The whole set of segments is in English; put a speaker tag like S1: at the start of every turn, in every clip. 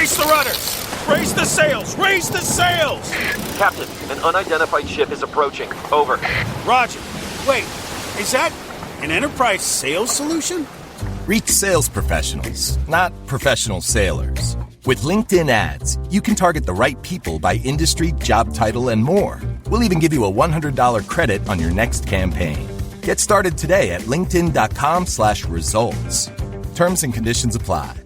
S1: Brace the rudders! Raise the sails! Raise the sails!
S2: Captain, an unidentified ship is approaching. Over.
S1: Roger. Wait, is that an enterprise sales solution?
S3: Reach sales professionals, not professional sailors. With LinkedIn ads, you can target the right people by industry, job title, and more. We'll even give you a $100 credit on your next campaign. Get started today at linkedin.com/results. Terms and conditions apply.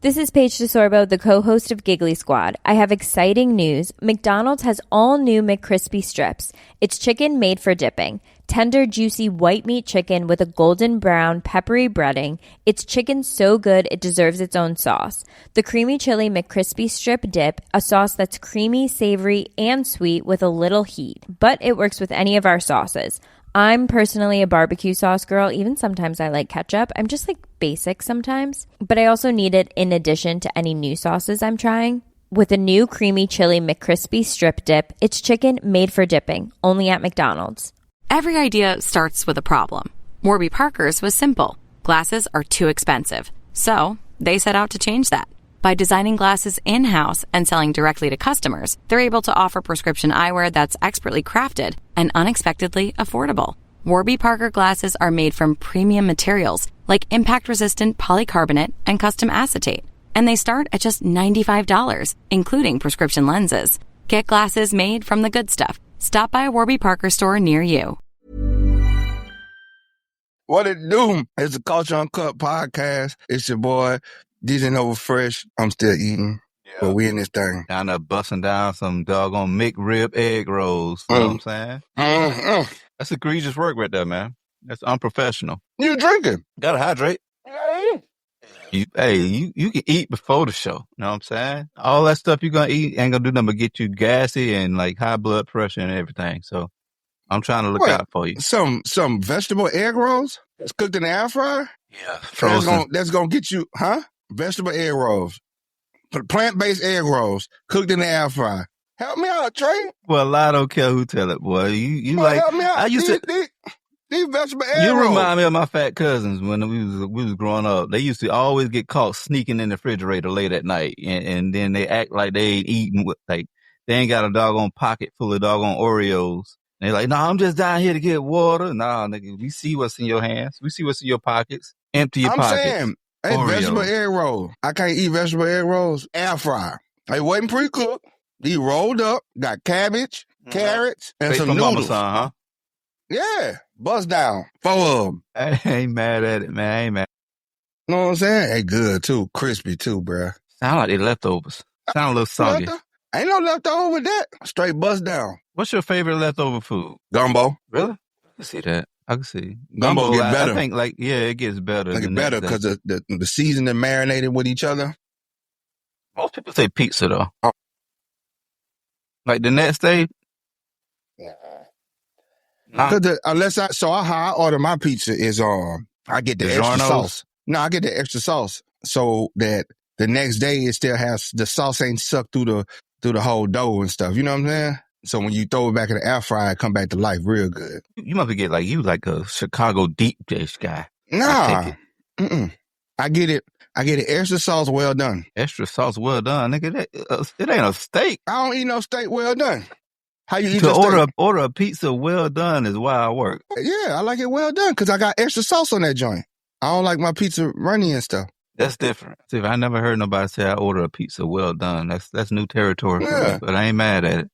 S4: This is Paige DeSorbo, the co-host of Giggly Squad. I have exciting news. McDonald's has all new McCrispy strips. It's chicken made for dipping. Tender, juicy white meat chicken with a golden brown, peppery breading. It's chicken so good it deserves its own sauce. The creamy chili McCrispy strip dip, a sauce that's creamy, savory, and sweet with a little heat. But it works with any of our sauces. I'm personally a barbecue sauce girl. Even sometimes I like ketchup. I'm just like basic sometimes. But I also need it in addition to any new sauces I'm trying. With a new creamy chili McCrispy strip dip, it's chicken made for dipping, only at McDonald's.
S5: Every idea starts with a problem. Warby Parker's was simple. Glasses are too expensive. So they set out to change that. By designing glasses in-house and selling directly to customers, they're able to offer prescription eyewear that's expertly crafted and unexpectedly affordable. Warby Parker glasses are made from premium materials like impact-resistant polycarbonate and custom acetate. And they start at just $95, including prescription lenses. Get glasses made from the good stuff. Stop by a Warby Parker store near you.
S6: What it do? It's the Culture Uncut podcast. It's your boy, DJ Nova Fresh. I'm still eating, but we in this thing.
S7: Down there busting down some doggone McRib egg rolls. You know what I'm saying? That's egregious work right there, man. That's unprofessional.
S6: You drinking?
S7: Gotta hydrate. You can eat before the show. You know what I'm saying? All that stuff you're gonna eat ain't gonna do nothing but get you gassy and like high blood pressure and everything. So I'm trying to look out for you.
S6: Some vegetable egg rolls? It's cooked in the air fryer?
S7: Yeah. Frozen.
S6: That's gonna get you, vegetable egg rolls. Plant-based egg rolls cooked in the air fryer. Help me out, Trey.
S7: Well, I don't care who tell it, boy. You like
S6: help me out.
S7: I used to
S6: these vegetable egg rolls.
S7: You remind me of my fat cousins when we was growing up. They used to always get caught sneaking in the refrigerator late at night, and then they act like they ain't eating, like they ain't got a doggone pocket full of doggone Oreos. And they're like, no, I'm just down here to get water. Nah, nigga, we see what's in your hands. We see what's in your pockets. Empty your pockets.
S6: I'm saying, hey, vegetable egg roll. I can't eat vegetable egg rolls. Air fryer. They wasn't pre-cooked. They rolled up, got cabbage, carrots, and some noodles.
S7: Mama son, huh?
S6: Yeah. Bust down. 4 of them.
S7: I ain't mad at it, man. I ain't mad.
S6: You know what I'm saying? They good, too. Crispy, too, bruh.
S7: Sound like they leftovers. Sound a little soggy.
S6: Ain't no leftover with that. Straight bust down.
S7: What's your favorite leftover food?
S6: Gumbo.
S7: Really? I can see that. I can see.
S6: Gumbo get better.
S7: I think, it gets better.
S6: It better because the seasoning marinated with each other.
S7: Most people say pizza, though. Oh. Like the next day?
S6: Because how I order my pizza is I get the extra sauce. No, I get the extra sauce so that the next day it still has the sauce ain't sucked through the whole dough and stuff. You know what I'm saying? So when you throw it back in the air fryer, it come back to life real good.
S7: You must be like a Chicago deep dish guy.
S6: Nah, I get it extra sauce well done.
S7: Extra sauce well done, nigga. It ain't a steak.
S6: I don't eat no steak well done. How you eat
S7: to
S6: steak?
S7: Order a pizza well done is why I work.
S6: Yeah, I like it well done because I got extra sauce on that joint. I don't like my pizza runny and stuff.
S7: That's different. See, I never heard nobody say I order a pizza well done. That's new territory for me, but I ain't mad at it.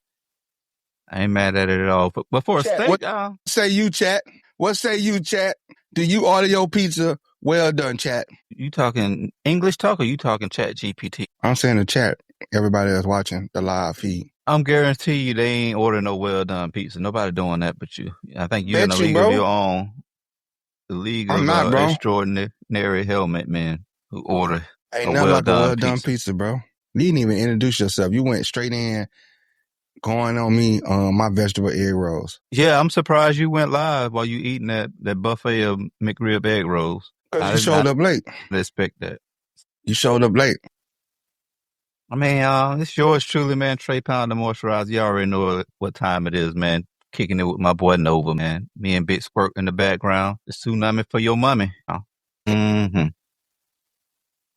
S7: I ain't mad at it at all. But for a steak,
S6: what say you, chat? What say you, chat? Do you order your pizza well done, chat?
S7: You talking English talk or you talking Chat GPT?
S6: I'm saying the chat. Everybody that's watching the live feed.
S7: I'm guarantee you they ain't ordering no well done pizza. Nobody doing that but you. I think you're in the league of your own. The league of extraordinary helmet men who order
S6: ain't nothing like a well done pizza, bro. You didn't even introduce yourself. You went straight in going on me on my vegetable egg rolls.
S7: Yeah, I'm surprised you went live while you eating that buffet of McRib egg rolls.
S6: You showed up late.
S7: I expect that.
S6: You showed up late.
S7: I mean, it's yours truly, man. Trey Pound, the moisturizer. You already know what time it is, man. Kicking it with my boy Nova, man. Me and Big Squirt in the background. The tsunami for your mommy.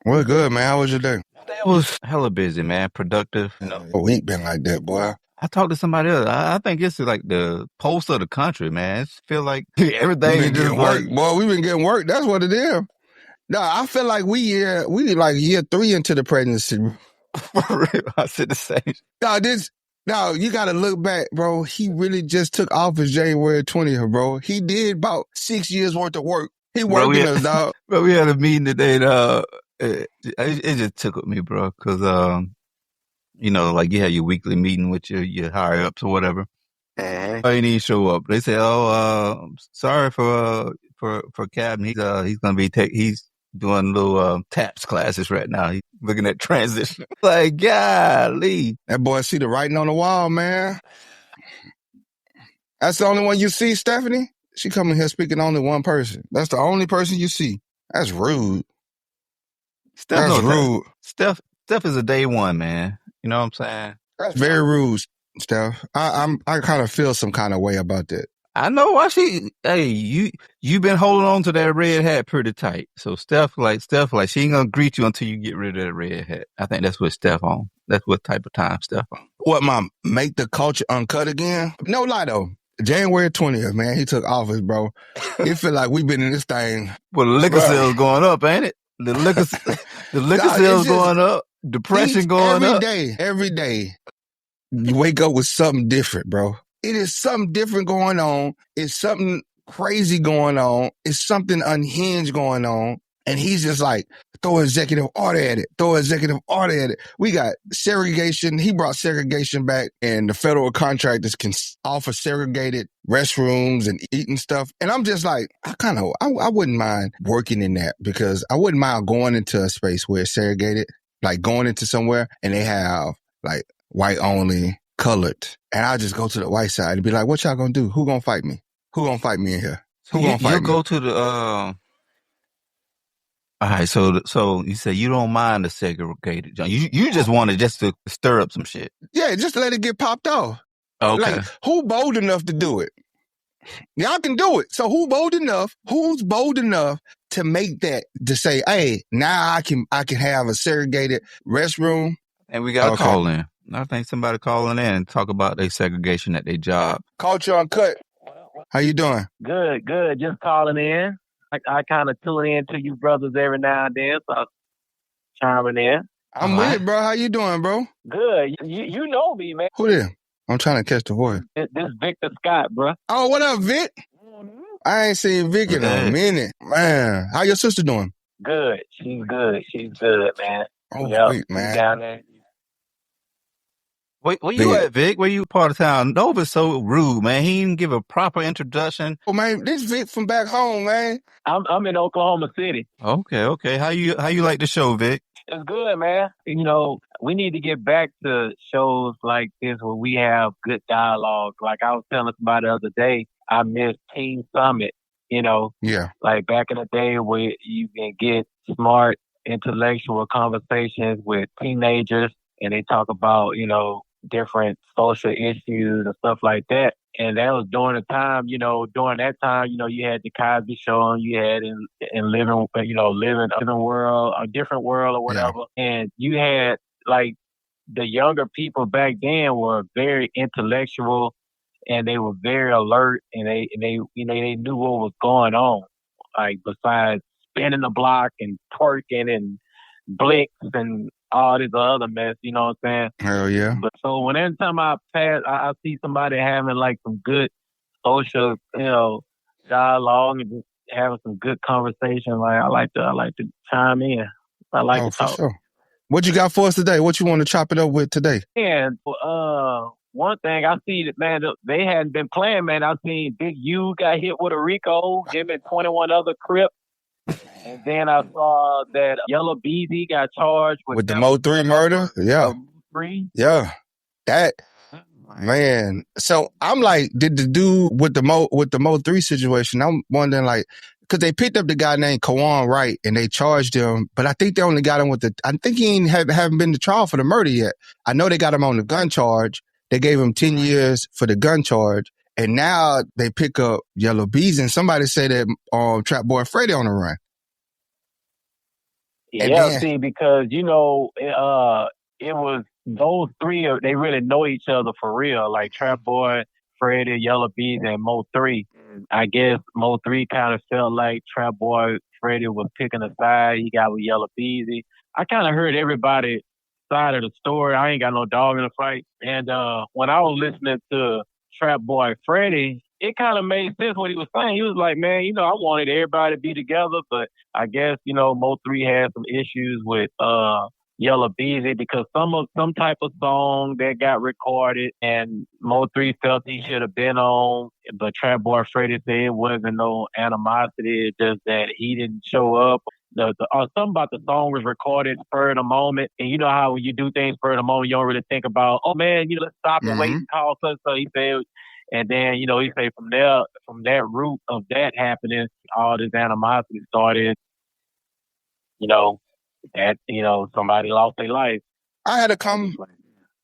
S6: Well, good, man. How was your day?
S7: My day It was hella busy, man. Productive.
S6: We ain't been like that, boy.
S7: I talked to somebody else. I think it's like the pulse of the country, man. It feel like everything is just
S6: work, boy. We've been getting work. That's what it is. No, I feel like we like year 3 into the presidency.
S7: For real, I said the same.
S6: No, you got to look back, bro. He really just took office January 20th, bro. He did about 6 years worth of work. He working us, dog.
S7: Bro, we had a meeting today. It just tickled me, bro, because like you had your weekly meeting with your higher ups or whatever. I didn't even show up. They said, sorry for Captain. He's gonna be he's doing little taps classes right now. He's looking at transition. Like, golly.
S6: That boy see the writing on the wall, man. That's the only one you see, Stephanie? She coming here speaking only one person. That's the only person you see. That's rude. That's rude.
S7: Steph is a day one, man. You know what I'm saying?
S6: That's very rude, Steph. I kind of feel some kind of way about that.
S7: I know why you've been holding on to that red hat pretty tight. So Steph, she ain't gonna greet you until you get rid of that red hat. I think that's what Steph on. That's what type of time Steph on.
S6: What, Mom? Make the culture uncut again? No lie though. January 20th, man, he took office, bro. It feel like we've been in this thing.
S7: Well, the liquor sales going up, ain't it? The liquor sales going up. Depression going up.
S6: Every day, you wake up with something different, bro. It is something different going on. It's something crazy going on. It's something unhinged going on. And he's just like, throw executive order at it. We got segregation. He brought segregation back, and the federal contractors can offer segregated restrooms and eating stuff. And I'm just like, I wouldn't mind working in that, because I wouldn't mind going into a space where it's segregated, like going into somewhere and they have like white only, colored. And I just go to the white side and be like, what y'all gonna do? Who gonna fight me? Who gonna fight me in here? Who gonna fight me?
S7: You go to the, all right, so you say you don't mind the segregated, John. You just wanted just to stir up some shit.
S6: Yeah, just let it get popped off.
S7: Okay.
S6: Like, who bold enough to do it? Y'all can do it. So who's bold enough to make that, to say, hey, now I can have a segregated restroom?
S7: And we got a call in. I think somebody calling in and talk about their segregation at their job.
S6: Culture Uncut. How you doing?
S8: Good. Just calling in. I kind of tune in to you brothers every now and then, so I'm chiming in.
S6: I'm with it, bro. How you doing, bro?
S8: Good. You know me, man.
S6: Who there? I'm trying to catch the voice.
S8: This Victor Scott, bro.
S6: Oh, what up, Vic? I ain't seen Vic in a minute. Man, how your sister doing?
S8: Good. She's good, man.
S6: Oh,
S8: yep.
S6: Sweet, man.
S8: Down there.
S7: Where you at, Vic? Where you part of town? Nova's so rude, man. He didn't give a proper introduction.
S6: Oh, man, this Vic from back home, man.
S8: I'm in Oklahoma City.
S7: Okay. How you like the show, Vic?
S8: It's good, man. We need to get back to shows like this where we have good dialogue. Like I was telling somebody the other day, I miss Teen Summit,
S6: Yeah.
S8: Like back in the day where you can get smart, intellectual conversations with teenagers and they talk about, different social issues and stuff like that. And that was during the time, during that time, you had the Cosby Show and you had in living world, a different world or whatever. Yeah. And you had like the younger people back then were very intellectual and they were very alert and they knew what was going on. Like besides spinning the block and twerking and blicks and all this other mess, you know what I'm saying?
S6: Hell yeah.
S8: But so whenever time I pass, I see somebody having like some good social, dialogue and just having some good conversation. Like I like to chime in. I like to talk.
S6: Sure. What you got for us today? What you want to chop it up with today?
S8: And one thing I see that, man, they hadn't been playing, man. I seen Big U got hit with a RICO, him and 21 other Crips. And then I saw that Yellow Beezy got charged with
S6: the Mo 3 murder. Yeah. Yeah. That, man. So I'm like, did the dude with the Mo 3 situation, I'm wondering like, because they picked up the guy named Kawan Wright and they charged him, but I think they only got him I think he haven't been to trial for the murder yet. I know they got him on the gun charge. They gave him 10 years for the gun charge. And now they pick up Yellow Bees and somebody say that Trap Boy Freddy on the run.
S8: Yeah, see, because it was those three. They really know each other for real. Like Trap Boy, Freddie, Yellow Bees, and Mo 3. I guess Mo 3 kind of felt like Trap Boy, Freddie was picking a side. He got with Yellow Beezy. I kind of heard everybody's side of the story. I ain't got no dog in the fight. And when I was listening to Trap Boy Freddie, it kind of made sense what he was saying. He was like, man, I wanted everybody to be together, but I guess, Mo 3 had some issues with Yellow Beezy because some type of song that got recorded and Mo 3 felt he should have been on, but Trap Boy Freddie said it wasn't no animosity, it's just that he didn't show up. Something about the song was recorded spur of the moment, and you know how when you do things spur of the moment, you don't really think about, oh man, let's stop and wait and call so he said. And then, he say from that root of that happening, all this animosity started, that, somebody lost their life.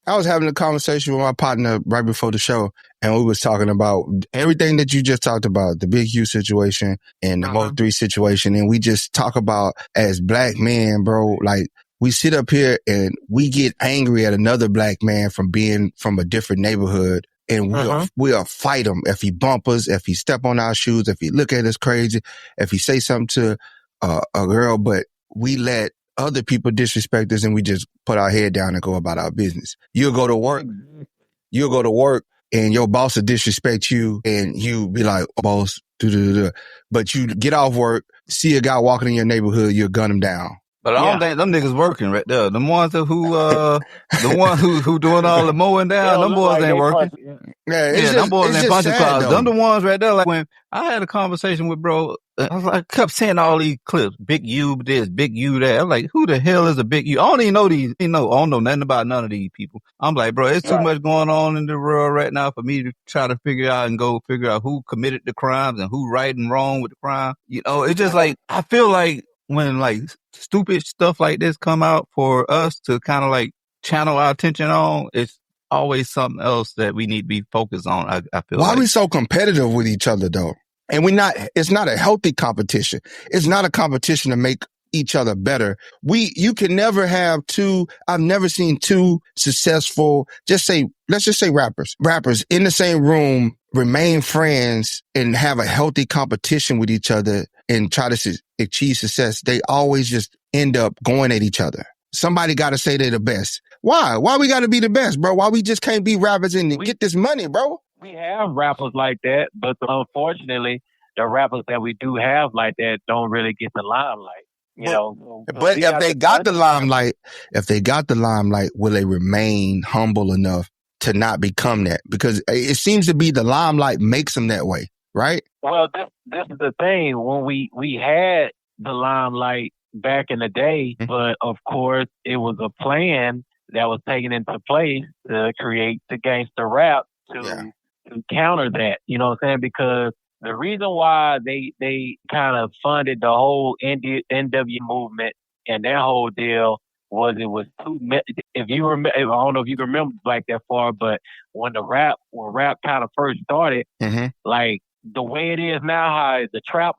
S6: I was having a conversation with my partner right before the show, and we was talking about everything that you just talked about, the Big U situation and the Mo 3 situation. And we just talk about as black men, bro, like we sit up here and we get angry at another black man from being from a different neighborhood. And we'll fight him if he bump us, if he step on our shoes, if he look at us crazy, if he say something to a girl, but we let other people disrespect us and we just put our head down and go about our business. You'll go to work and your boss will disrespect you and you be like, oh, boss, but you get off work, see a guy walking in your neighborhood, you'll gun him down.
S7: But I don't think them niggas working right there. Them ones who doing all the mowing down, them boys ain't working. Them boys ain't punching cars. Them the ones right there. Like when I had a conversation with bro, I kept saying all these clips, Big U this, Big U that. I'm like, who the hell is a Big U? I don't even know these. I don't know nothing about none of these people. I'm like, bro, it's too much going on in the world right now for me to try to figure out who committed the crimes and who right and wrong with the crime. It's just like I feel like when like stupid stuff like this come out for us to kind of like channel our attention on, it's always something else that we need to be focused on. I feel
S6: why
S7: like.
S6: Are we so competitive with each other though? And it's not a healthy competition. It's not a competition to make each other better. You can never have I've never seen two successful, let's just say rappers in the same room, remain friends and have a healthy competition with each other and try to achieve success. They always just end up going at each other. Somebody got to say they're the best. Why? Why we got to be the best, bro? Why we just can't be rappers and get this money, bro?
S8: We have rappers like that, but unfortunately, the rappers that we do have like that don't really get the limelight.
S6: But if they got the limelight, will they remain humble enough to not become that? Because it seems to be the limelight makes them that way, right?
S8: Well, this is the thing. When we had the limelight back in the day, but of course it was a plan that was taken into place to create the gangster rap to counter that. You know what I'm saying? Because the reason why they kind of funded the whole NW movement and that whole deal was it was too. If you remember, I don't know if you can remember back that far, but when rap kind of first started, like the way it is now, how the trap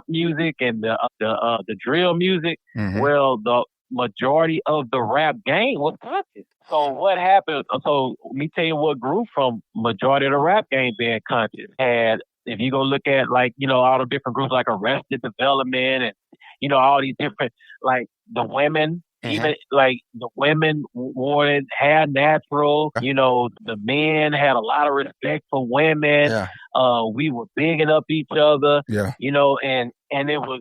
S8: music and the drill music, well, the majority of the rap game was conscious. So what happened? So let me tell you what grew from majority of the rap game being conscious. If you go look at all the different groups like Arrested Development and all these different like the women. Even like the women wanted hair natural, the men had a lot of respect for women. Yeah. We were bigging up each other, and it was,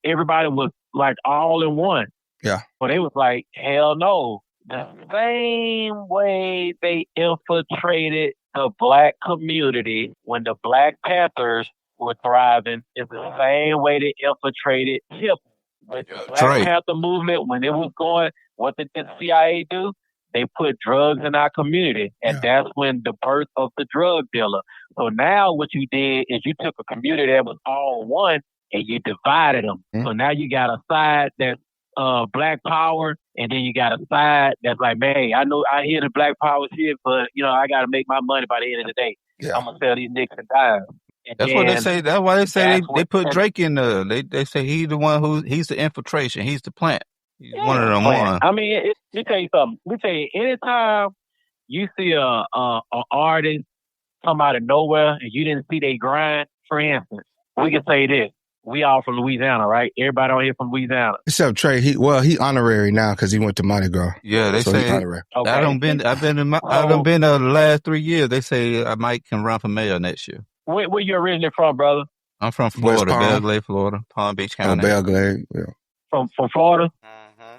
S8: everybody was like all in one.
S6: Yeah.
S8: But it was like, hell no. The same way they infiltrated the black community when the Black Panthers were thriving is the same way they infiltrated hip. With the Black Panther movement, when it was going, what did the CIA do? They put drugs in our community, and that's when the birth of the drug dealer. So now what you did is you took a community that was all one, and you divided them. So now you got a side that's Black Power, and then you got a side that's like, man, I know I hear the Black Power shit, but I got to make my money by the end of the day. Yeah. I'm gonna sell these nicks and dimes. And
S7: That's what they
S8: then
S7: say. That's why they say
S8: that's
S7: they
S8: what
S7: put Drake in the. They say he's the one he's the infiltration. He's the plant. He's one of them
S8: plant.
S7: ones.
S8: I mean, let me tell you something. Let me tell you, anytime you see a artist come out of nowhere and you didn't see they grind, for instance, we can say this. We all from Louisiana, right? Everybody on here from Louisiana.
S6: Except Trey, he honorary now because he went to Mardi Gras.
S7: Yeah, they
S6: So
S7: say.
S6: he honorary.
S8: Okay.
S7: I done been the last 3 years. They say I might can run for mayor next year.
S8: Where you originally from, brother?
S7: I'm from Florida,
S6: West Palm.
S7: Belglade, Florida, Palm Beach
S6: Oh,
S7: County.
S6: Belglade, yeah.
S8: From Florida?
S2: Mm-hmm.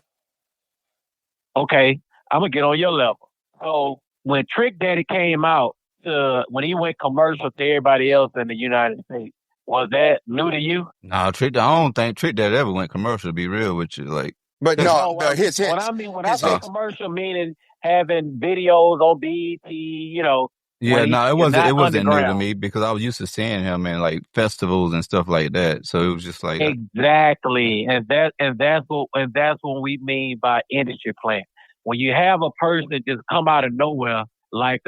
S8: Okay, I'm gonna get on your level. So when Trick Daddy came out, when he went commercial to everybody else in the United States, was that new to you?
S7: Nah, I don't think Trick Daddy ever went commercial. To be real with you, like.
S6: But no, hits.
S8: When I say commercial, meaning having videos on BET,
S7: Yeah, it wasn't new to
S8: underground.
S7: me because I was used to seeing him in like festivals and stuff like that. So it was just like
S8: exactly, and that's what we mean by industry plant. When you have a person just come out of nowhere, like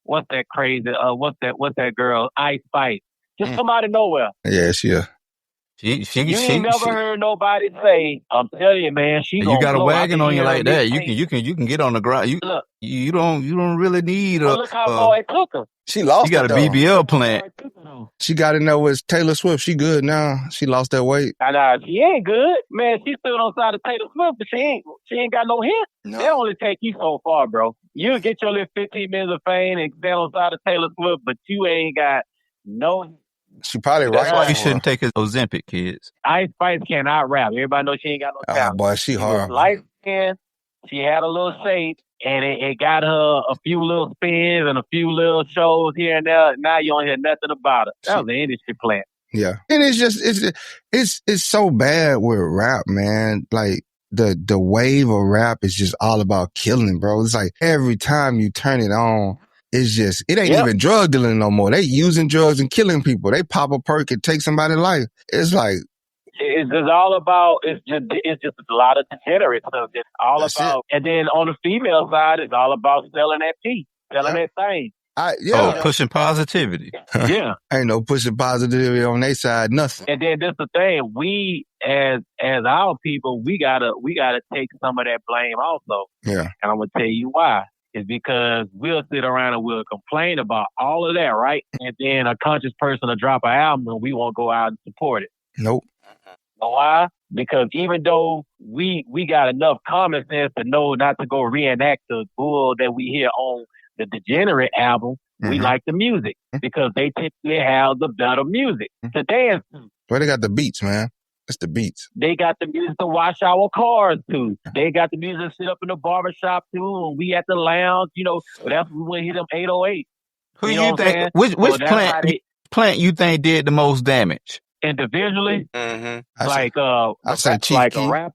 S8: what's that crazy? What's that girl? Ice Spice, just come out of nowhere.
S6: Yeah, she.
S8: You ain't never heard nobody say, "I'm telling you, man, she gonna
S7: you got a
S8: blow."
S7: wagon on you like that. You can get on the ground. You don't really need a.
S8: Look how far it took her.
S6: She lost.
S7: You got a BBL plant.
S6: She got in there with Taylor Swift. She good now. She lost that weight.
S8: Nah, she ain't good, man. She stood on side of Taylor Swift, but she ain't got no hit. No. They only take you so far, bro. You'll get your little 15 minutes of fame and stand on side of Taylor Swift, but you ain't got no.
S6: She probably
S7: That's why you shouldn't take his Ozempic, kids.
S8: Ice Spice cannot rap. Everybody knows she ain't got no talent.
S6: Oh boy, she hard.
S8: Light skin. She had a little shape, and it got her a few little spins and a few little shows here and there. Now you don't hear nothing about it. That was the industry plant.
S6: Yeah, and it's so bad with rap, man. Like the wave of rap is just all about killing, bro. It's like every time you turn it on. It ain't even drug dealing no more. They using drugs and killing people. They pop a perk and take somebody's life. It's like
S8: it's just all about. It's just a lot of degenerate stuff. It's all about. And then on the female side, it's all about selling that tea, selling that thing.
S7: Pushing positivity.
S8: Yeah,
S6: ain't no pushing positivity on their side. Nothing.
S8: And then this the thing. We as our people, we gotta take some of that blame also.
S6: Yeah,
S8: and I'm gonna tell you why. Is because we'll sit around and we'll complain about all of that, right? And then a conscious person will drop an album and we won't go out and support it.
S6: Nope.
S8: Why? Because even though we got enough common sense to know not to go reenact the bull that we hear on the Degenerate album, we like the music because they typically have the better music to dance to.
S6: Well, they got the beats, man. It's the beats.
S8: They got the music to wash our cars to. They got the music to sit up in the barbershop too. And we at the lounge, that's when we hit them 808.
S7: Who you think? Which plant you think did the most damage?
S8: Individually?
S2: Mm-hmm.
S6: I say Chief
S8: like
S6: Keef.
S8: a rapper.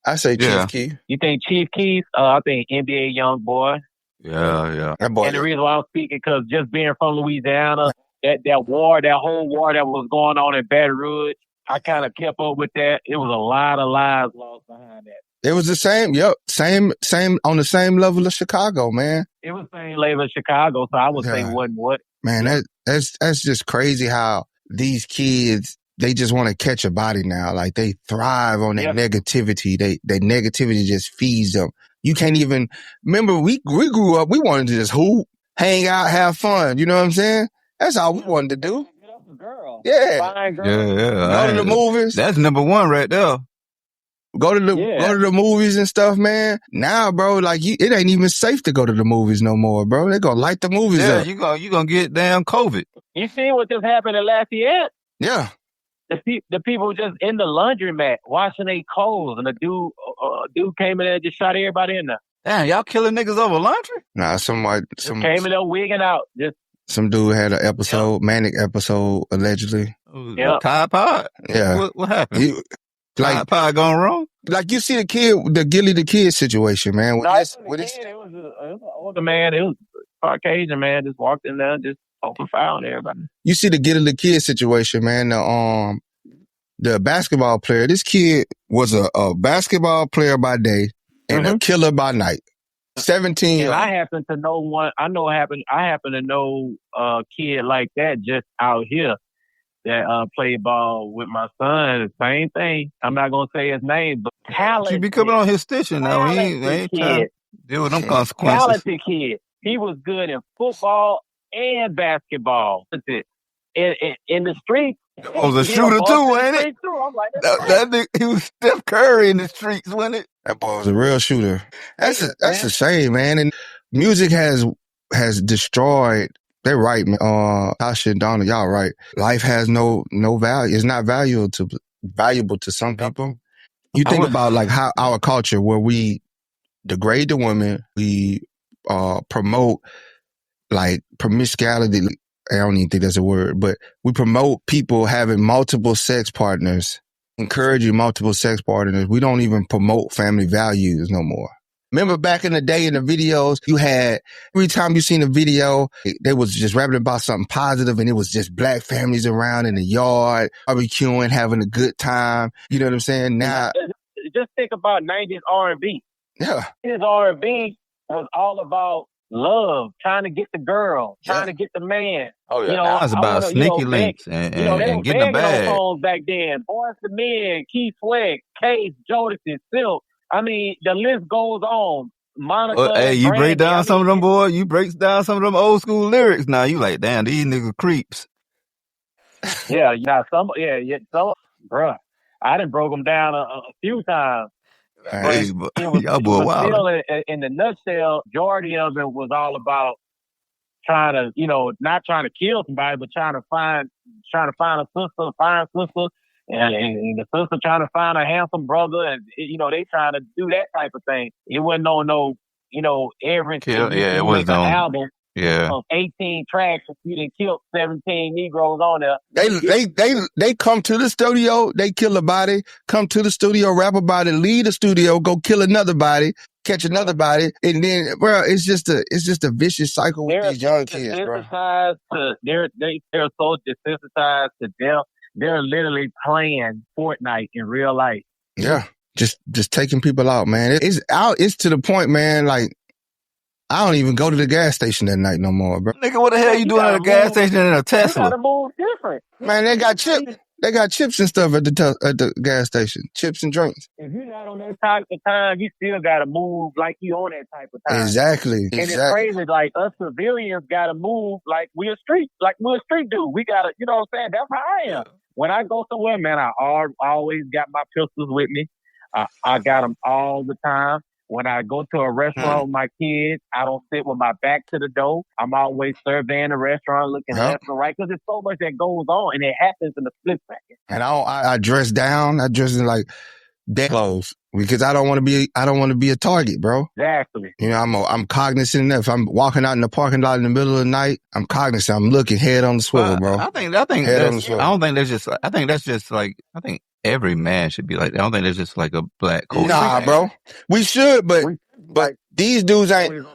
S6: I say Chief Keef.
S8: You think Chief Keef? I think NBA Young Boy.
S7: Yeah.
S6: That boy.
S8: And the reason why I'm speaking, because just being from Louisiana, that whole war that was going on in Baton Rouge, I kind of kept up with that. It was a lot of lives lost behind that.
S6: It was the same. Yep. Same on the same level as Chicago, man.
S8: It was the same level as Chicago, so I would say what.
S6: Man, that's just crazy how these kids, they just want to catch a body now. Like they thrive on that negativity. That negativity just feeds them. You can't even remember we grew up, we wanted to just hoop, hang out, have fun. You know what I'm saying? That's all we wanted to do.
S8: Girl.
S6: Yeah.
S8: Fine girl.
S7: Yeah.
S6: Go to the movies.
S7: That's number one right there.
S6: Go to the movies and stuff, man. Now, bro, like it ain't even safe to go to the movies no more, bro. They gonna light the movies up.
S7: You gonna get damn COVID.
S8: You see what just happened in Lafayette?
S6: Yeah.
S8: The people just in the laundromat washing their clothes, and the dude came in there and just shot everybody in there.
S7: Damn, y'all killing niggas over laundry?
S6: Nah, some
S8: came in there wigging out.
S6: Some dude had an episode, manic episode, allegedly.
S8: Yeah.
S7: Tide Pod?
S6: Yeah.
S7: What happened? Tide Pod gone wrong?
S6: Like you see the Gilly the Kid situation, man.
S8: It was an older man. It was a Caucasian man just walked in there and just opened fire on everybody.
S6: You see the Gilly the Kid situation, man. The basketball player. This kid was a basketball player by day and a killer by night. 17.
S8: And I happen to know one. I happen to know a kid like that just out here that played ball with my son. The same thing. I'm not gonna say his name, but talented.
S7: You be coming on his station now. He ain't trying to deal with them consequences.
S8: Talented kid. He was good in football and basketball. In the streets.
S7: Was a shooter too, ain't it?
S8: I'm like,
S7: that nigga, he was Steph Curry in the streets, wasn't it?
S6: That boy was a real shooter. That's a shame, man. And music has destroyed. They're right, man. Tasha and Donna, y'all right. Life has no value. It's not valuable to some people. You think about like how our culture, where we degrade the women, we promote like promiscuity. I don't even think that's a word, but we promote people having multiple sex partners, encouraging multiple sex partners. We don't even promote family values no more. Remember back in the day in the videos, you had, every time you seen a video, they was just rapping about something positive, and it was just black families around in the yard, barbecuing, having a good time. You know what I'm saying? Now,
S8: just think about 90s R&B.
S6: Yeah.
S8: 90s R&B was all about love, trying to get the girl, trying to get the man.
S7: Oh yeah, now it's about sneaky links and getting the bag.
S8: Songs back then, Boys to Men, Keith Sweat, Case, Jodeci, Silk. I mean, the list goes on. Monica.
S7: Hey, you break down some of them, boy. You break down some of them old school lyrics. Now you like, damn, these niggas creeps.
S8: Yeah, some, bruh. I done broke them down a few times.
S7: Hey, y'all boy wild.
S8: Still, in the nutshell, majority of it was all about trying to, not trying to kill somebody, but trying to find a sister, and the sister trying to find a handsome brother, and they trying to do that type of thing. It wasn't no every
S7: it was
S8: an album.
S7: Yeah.
S8: Of 18 tracks, you done killed 17 Negroes on there.
S6: They come to the studio, they kill a body, come to the studio, rap about it, leave the studio, go kill another body, catch another body, and then, bro, it's just a vicious cycle with these young kids, bro.
S8: They're so desensitized to death. They're literally playing Fortnite in real life.
S6: Yeah, just taking people out, man. It's to the point, man. Like, I don't even go to the gas station at night no more, bro.
S7: Nigga, what the hell you doing at a gas station in a Tesla?
S8: You gotta move different.
S6: Man, they got chips and stuff at the gas station. Chips and drinks.
S8: If you're not on that type of time, you still gotta move like you on that type of time.
S6: Exactly.
S8: And it's crazy, like us civilians gotta move like we're a street dude. We gotta, you know what I'm saying? That's how I am. When I go somewhere, man, I always got my pistols with me. I got them all the time. When I go to a restaurant with my kids, I don't sit with my back to the door. I'm always surveying the restaurant, looking left and right, because there's so much that goes on, and it happens in a split second.
S6: And I dress down. I dress in like dead clothes because I don't want to be a target, bro.
S8: Exactly.
S6: I'm cognizant enough. If I'm walking out in the parking lot in the middle of the night, I'm cognizant. I'm looking head on the swivel, bro.
S7: I think every man should be like that. I don't think there's just like a black culture.
S6: Nah, bro. We should, but these dudes ain't,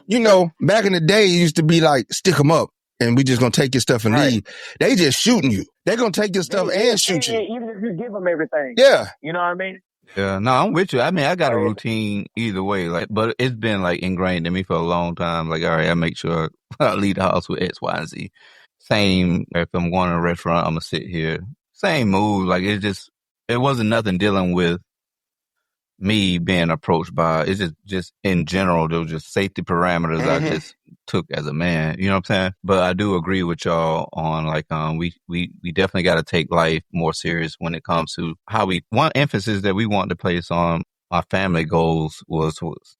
S6: back in the day, it used to be like, stick them up and we just gonna take your stuff and leave. They just shooting you. They gonna take your stuff and shoot you.
S8: Even if you give them everything.
S6: Yeah.
S8: You know what I mean?
S7: Yeah, no, I'm with you. I mean, I got a routine either way, but it's been like ingrained in me for a long time. Like, all right, I make sure I leave the house with X, Y, and Z. Same, if I'm going to a restaurant, I'm gonna sit here. Same move. Like, it wasn't nothing dealing with me being approached by, it's just in general, there was just safety parameters I just took as a man, you know what I'm saying? But I do agree with y'all on like, we definitely got to take life more serious when it comes to how one emphasis that we want to place on our family goals was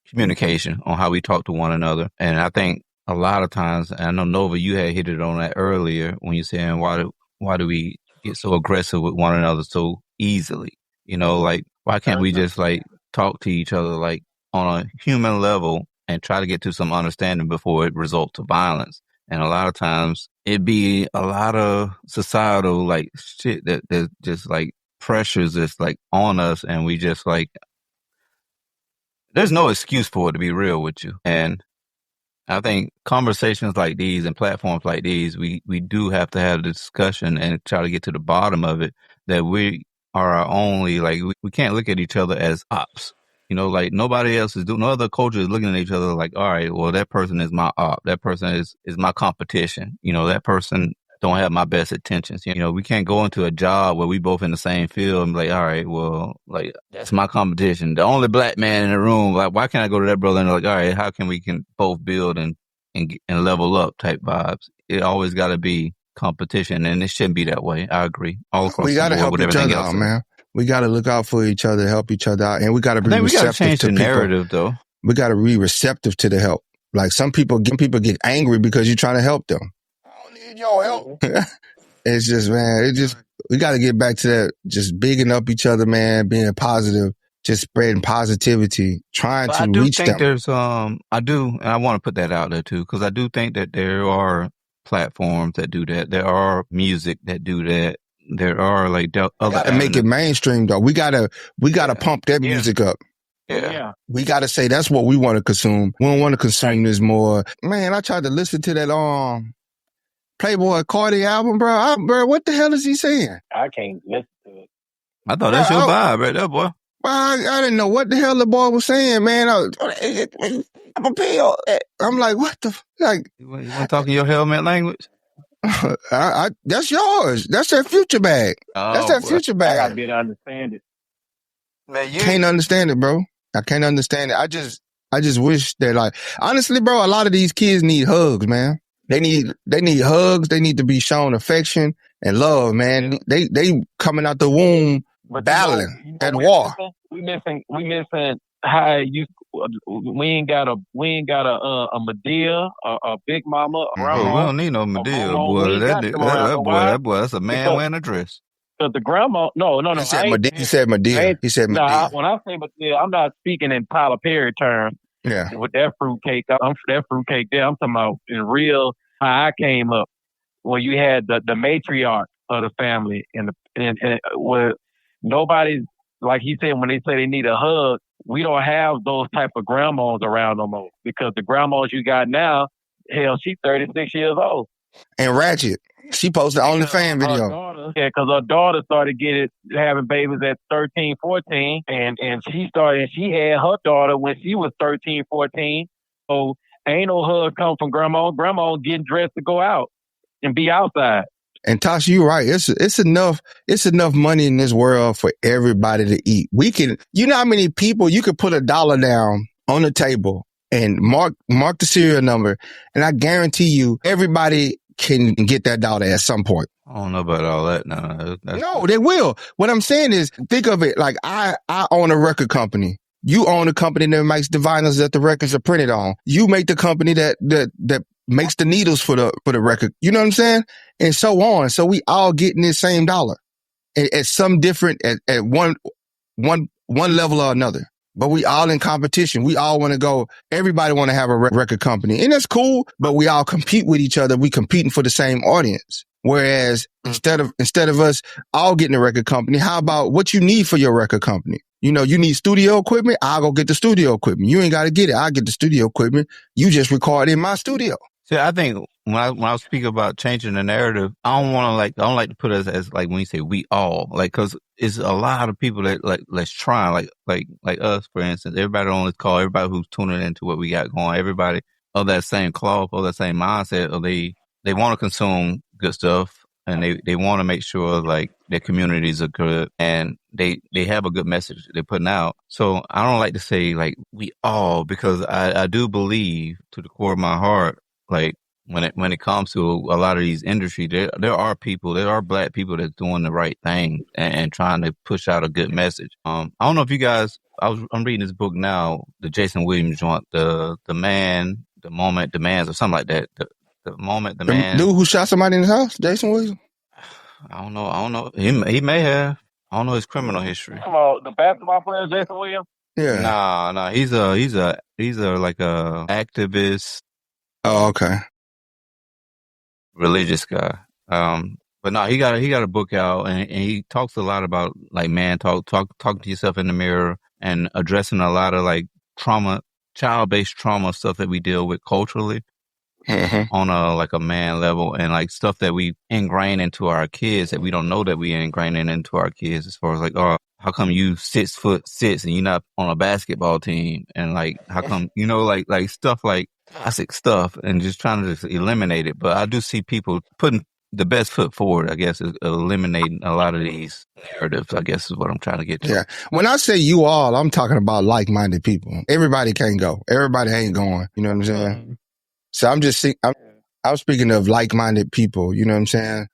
S7: communication, on how we talk to one another. And I think a lot of times, and I know Nova, you had hit it on that earlier when you saying, why do we get so aggressive with one another so easily? Like, why can't we just like talk to each other like on a human level and try to get to some understanding before it results to violence? And a lot of times it be a lot of societal like shit that just like pressures that's like on us, and we just like, there's no excuse for it, to be real with you. And I think conversations like these and platforms like these, we do have to have the discussion and try to get to the bottom of it, that we are our only, like, we can't look at each other as ops. You know, like nobody else is doing, no other culture is looking at each other like, all right, well, that person is my op. That person is my competition. You know, that person don't have my best intentions. You know, we can't go into a job where we both in the same field and be like, all right, well, like that's my competition. The only black man in the room, like, why can't I go to that brother and like, all right, how can we both build and level up type vibes? It always got to be competition, and it shouldn't be that way. I agree. All across
S6: We got to
S7: the board
S6: help
S7: with
S6: each
S7: everything
S6: other
S7: else.
S6: out, man. We got to look out for each other, help each other out, and we got to be
S7: I think we got to
S6: receptive
S7: change
S6: to
S7: the
S6: people.
S7: narrative, though.
S6: We got to be receptive to the help. Like some people get angry because you're trying to help them. I don't need your help. It's just, man, we got to get back to that, just bigging up each other, man, being positive, just spreading positivity, trying to reach them.
S7: I do, and I want to put that out there too, because I do think that there are platforms that do that. There are music that do that. There are like other.
S6: Gotta make it mainstream though. We gotta pump that music up.
S7: Yeah.
S6: We gotta say that's what we want to consume. We don't want to consume this more. Man, I tried to listen to that Playboy Cardi album, bro. Bro, what the hell is he saying?
S8: I can't listen to it.
S7: I thought that's your vibe right there, boy.
S6: Well, I didn't know what the hell the boy was saying, man. I'm a pill. I'm like, what the like?
S7: You want to talk in your helmet language?
S6: That's yours. That's that future bag. That's that future bag.
S8: I gotta be able to understand it.
S6: Man, you can't understand it, bro. I can't understand it. I just wish that, like, honestly, bro, a lot of these kids need hugs, man. They need hugs. They need to be shown affection and love, man. They coming out the womb battling at war.
S8: We missing how you. We ain't got a Medea, a Big Mama.
S7: We don't need no Medea, boy. That boy, that's a man wearing a dress.
S8: Because the grandma, no.
S6: He said Medea. He said Medea.
S8: When I say Medea, I'm not speaking in Tyler Perry terms.
S6: Yeah.
S8: With that fruitcake, that fruitcake there. I'm talking about in real how I came up. When you had the matriarch of the family and where nobody's, like he said, when they say they need a hug, we don't have those type of grandmas around no more, because the grandmas you got now, hell, she's 36 years old.
S6: And Ratchet, she posted on the fan video.
S8: Because her daughter started having babies at 13, 14, and she had her daughter when she was 13, 14. So ain't no hug come from grandma. Grandma getting dressed to go out and be outside.
S6: And Tasha, you're right. It's enough money in this world for everybody to eat. You know how many people you could put $1 down on the table and mark the serial number, and I guarantee you everybody can get that dollar at some point.
S7: I don't know about all that. No,
S6: they will. What I'm saying is, think of it like I own a record company. You own a company that makes the vinyls that the records are printed on. You make the company that makes the needles for the record. You know what I'm saying? And so on. So we all getting this same dollar at some different, at one level or another. But we all in competition. We all want to go. Everybody want to have a record company, and that's cool. But we all compete with each other. We competing for the same audience. Whereas instead of us all getting a record company, how about what you need for your record company? You know, you need studio equipment. I'll go get the studio equipment. You ain't got to get it. I'll get the studio equipment. You just record in my studio.
S7: See, I think when I speak about changing the narrative, I don't like to put it as like when you say we all, like, cause it's a lot of people that let's try, like us, for instance, everybody on this call, everybody who's tuning into what we got going, everybody of that same cloth, or that same mindset, or they want to consume good stuff, and they want to make sure like their communities are good and they have a good message they're putting out. So I don't like to say like we all, because I do believe to the core of my heart, like when it comes to a lot of these industries, there are black people that's doing the right thing and trying to push out a good message. I don't know if you guys, I'm reading this book now, the Jason Williams joint, the man, the moment demands, or something like that. The moment the man,
S6: dude who shot somebody in his house, Jason Williams.
S7: I don't know. He may have. I don't know his criminal history.
S8: Come on, the basketball player Jason Williams.
S6: Yeah.
S7: Nah. He's a like a activist.
S6: Oh, okay.
S7: Religious guy. But no, he got a book out, and he talks a lot about like man talk to yourself in the mirror, and addressing a lot of like trauma, child-based trauma stuff that we deal with culturally. On a man level, and like stuff that we ingrain into our kids that we don't know that we ingraining into our kids, as far as like how come you 6'6" and you're not on a basketball team? And like, how come, like stuff like classic stuff and just trying to just eliminate it. But I do see people putting the best foot forward, I guess, is eliminating a lot of these narratives, I guess is what I'm trying to get to.
S6: Yeah. When I say you all, I'm talking about like-minded people. Everybody can't go. Everybody ain't going. You know what I'm saying? So I'm speaking of like-minded people. You know what I'm saying?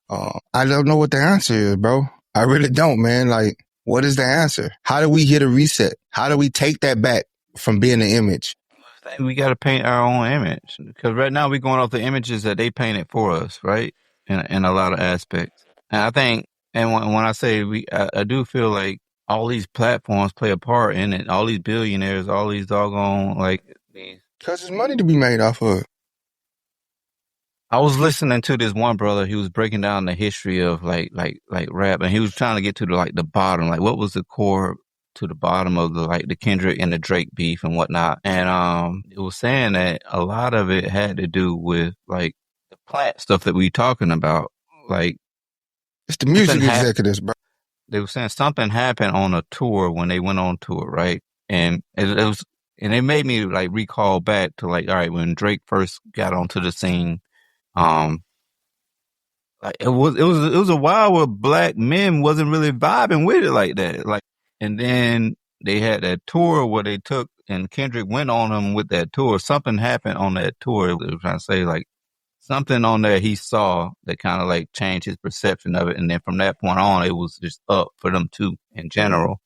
S6: I don't know what the answer is, bro. I really don't, man. Like, what is the answer? How do we hit a reset? How do we take that back from being an image?
S7: I think we got to paint our own image, because right now we're going off the images that they painted for us, right? In a lot of aspects. And I think, and when I say I do feel like all these platforms play a part in it. All these billionaires, all these doggone, like these.
S6: Because there's money to be made off of it.
S7: I was listening to this one brother. He was breaking down the history of like rap, and he was trying to get to the bottom, like what was the core to the bottom of the Kendrick and the Drake beef and whatnot. And it was saying that a lot of it had to do with like the plant stuff that we talking about. Like,
S6: it's the music executives, bro.
S7: They were saying something happened on a tour when they went on tour, right? And it made me like recall back to like, all right, when Drake first got onto the scene. Like it was a while where black men wasn't really vibing with it like that. Like, and then they had that tour where they took, and Kendrick went on them with that tour. Something happened on that tour. They were trying to say like something on there he saw that kind of like changed his perception of it. And then from that point on, it was just up for them too in general.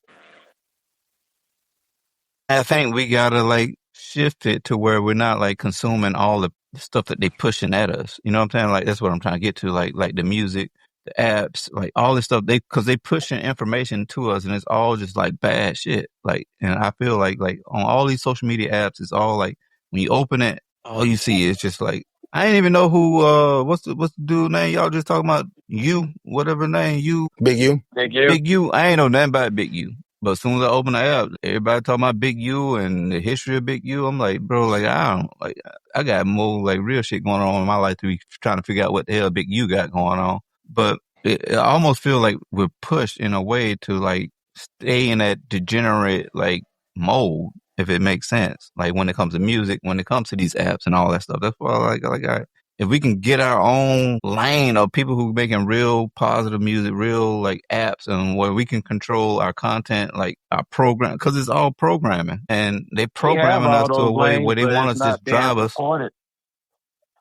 S7: I think we gotta like shift it to where we're not like consuming all the stuff that they pushing at us. You know what I'm saying? Like that's what I'm trying to get to. Like the music, the apps, like all this stuff. Because they pushing information to us, and it's all just like bad shit. Like, and I feel like on all these social media apps, it's all like when you open it, all you see is just like I didn't even know who. What's the dude name? Y'all just talking about whatever name you.
S6: Big U.
S7: Big U. I ain't know nothing about Big U. But as soon as I open the app, everybody talking about Big U and the history of Big U. I'm like, bro, like I got more like real shit going on in my life to be trying to figure out what the hell Big U got going on. But I almost feel like we're pushed in a way to like stay in that degenerate like mold, if it makes sense. Like when it comes to music, when it comes to these apps and all that stuff. That's why if we can get our own lane of people who making real positive music, real like apps, and where we can control our content, like our program, because it's all programming, and they programming us to a way where they want us to just drive us.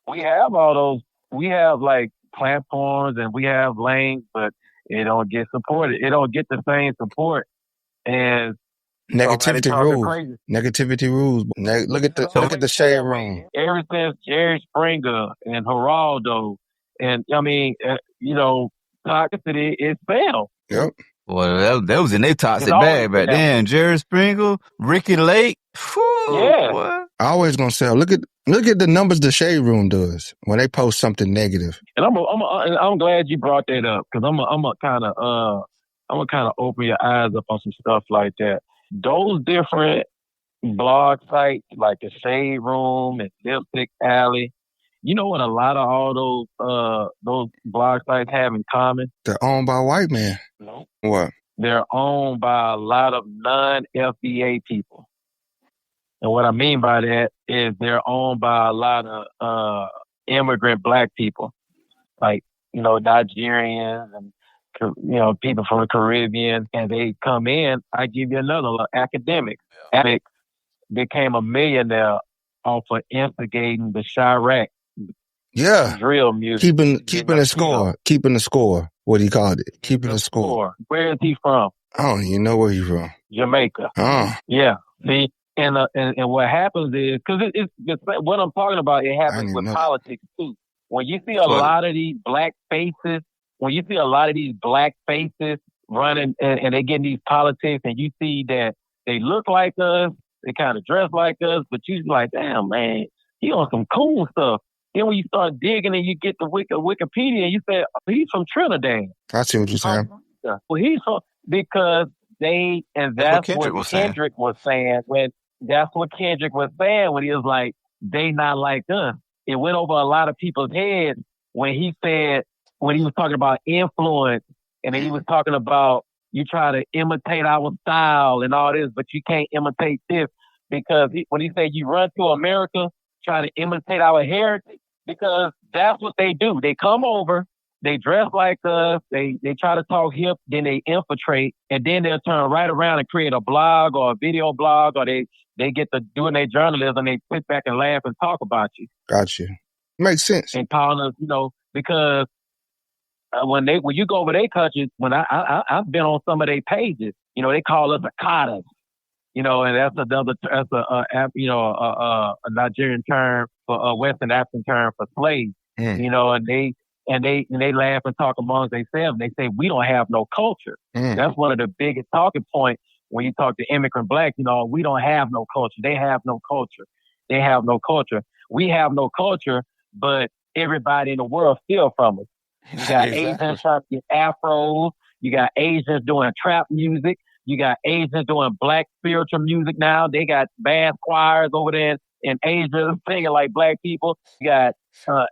S8: We have all those. We have like platforms and we have lanes, but it don't get supported. It don't get the same support as
S6: negativity rules. Negativity rules. Look at the shade room.
S8: Ever since Jerry Springer and Geraldo, and I mean, toxicity is failed.
S6: Yep.
S7: Well, that was in their toxic bag back then. Jerry Springer, Ricky Lake.
S8: Yeah.
S6: What? I always gonna say, look at the numbers the shade room does when they post something negative.
S8: And I'm glad you brought that up, because I'm gonna kind of open your eyes up on some stuff like that. Those different blog sites like the Shade Room and Lipstick Alley, you know what a lot of all those blog sites have in common?
S6: They're owned by white men.
S8: No.
S6: What?
S8: They're owned by a lot of non-FBA people. And what I mean by that is they're owned by a lot of immigrant black people, like, Nigerians and people from the Caribbean, and they come in. I give you another look. Academics. Academics became a millionaire off of instigating the Chirac.
S6: Yeah.
S8: Drill music.
S6: Keeping a score. Keeping the score. What he called it. Keeping the score.
S8: Where is he from?
S6: I don't even know where he's from.
S8: Jamaica.
S6: Oh.
S8: Yeah. See? And what happens is, because it's what I'm talking about, it happens with politics too. When you see a lot of these black faces, running and they get in these politics, and you see that they look like us, they kind of dress like us, but you like, damn, man, he on some cool stuff. Then when you start digging and you get the Wikipedia, and you say, oh, he's from Trinidad.
S6: I see what you're saying.
S8: Well, he's from, because that's what Kendrick was saying when he was like, they not like us. It went over a lot of people's heads when he was talking about influence, and then he was talking about you try to imitate our style and all this, but you can't imitate this because when he said you run to America, try to imitate our heritage, because that's what they do. They come over, they dress like us, they try to talk hip, then they infiltrate, and then they'll turn right around and create a blog or a video blog, or they get to doing their journalism, they sit back and laugh and talk about you.
S6: Gotcha. Makes sense.
S8: And calling us, because when you go over their countries, when I've been on some of their pages, they call us Akatas, and that's a Nigerian term for a Western African term for slaves, and they laugh and talk amongst themselves. They say we don't have no culture. That's one of the biggest talking points when you talk to immigrant blacks. We don't have no culture. They have no culture. They have no culture. We have no culture, but everybody in the world steal from us. You got Asians trying to get afros. You got Asians doing trap music. You got Asians doing black spiritual music now. They got band choirs over there in Asia singing like black people. You got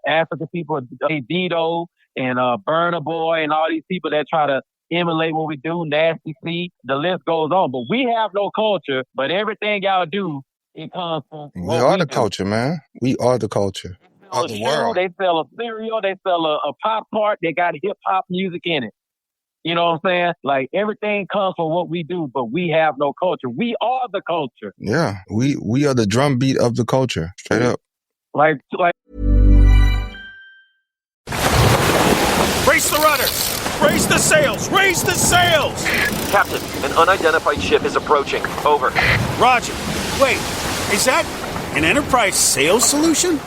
S8: African people, Dido and Burna Boy and all these people that try to emulate what we do, Nasty C. The list goes on. But we have no culture, but everything y'all do, it comes from
S6: we are the culture, man. We are the culture of the world.
S8: They sell a cereal. They sell a Pop Tart. They got hip-hop music in it. You know what I'm saying? Like, everything comes from what we do, but we have no culture. We are the culture.
S6: Yeah, we are the drumbeat of the culture. Straight up.
S8: Like.
S1: Brace the rudders! Raise the sails! Raise the sails!
S2: Captain, an unidentified ship is approaching. Over.
S1: Roger. Wait, is that an enterprise sales solution?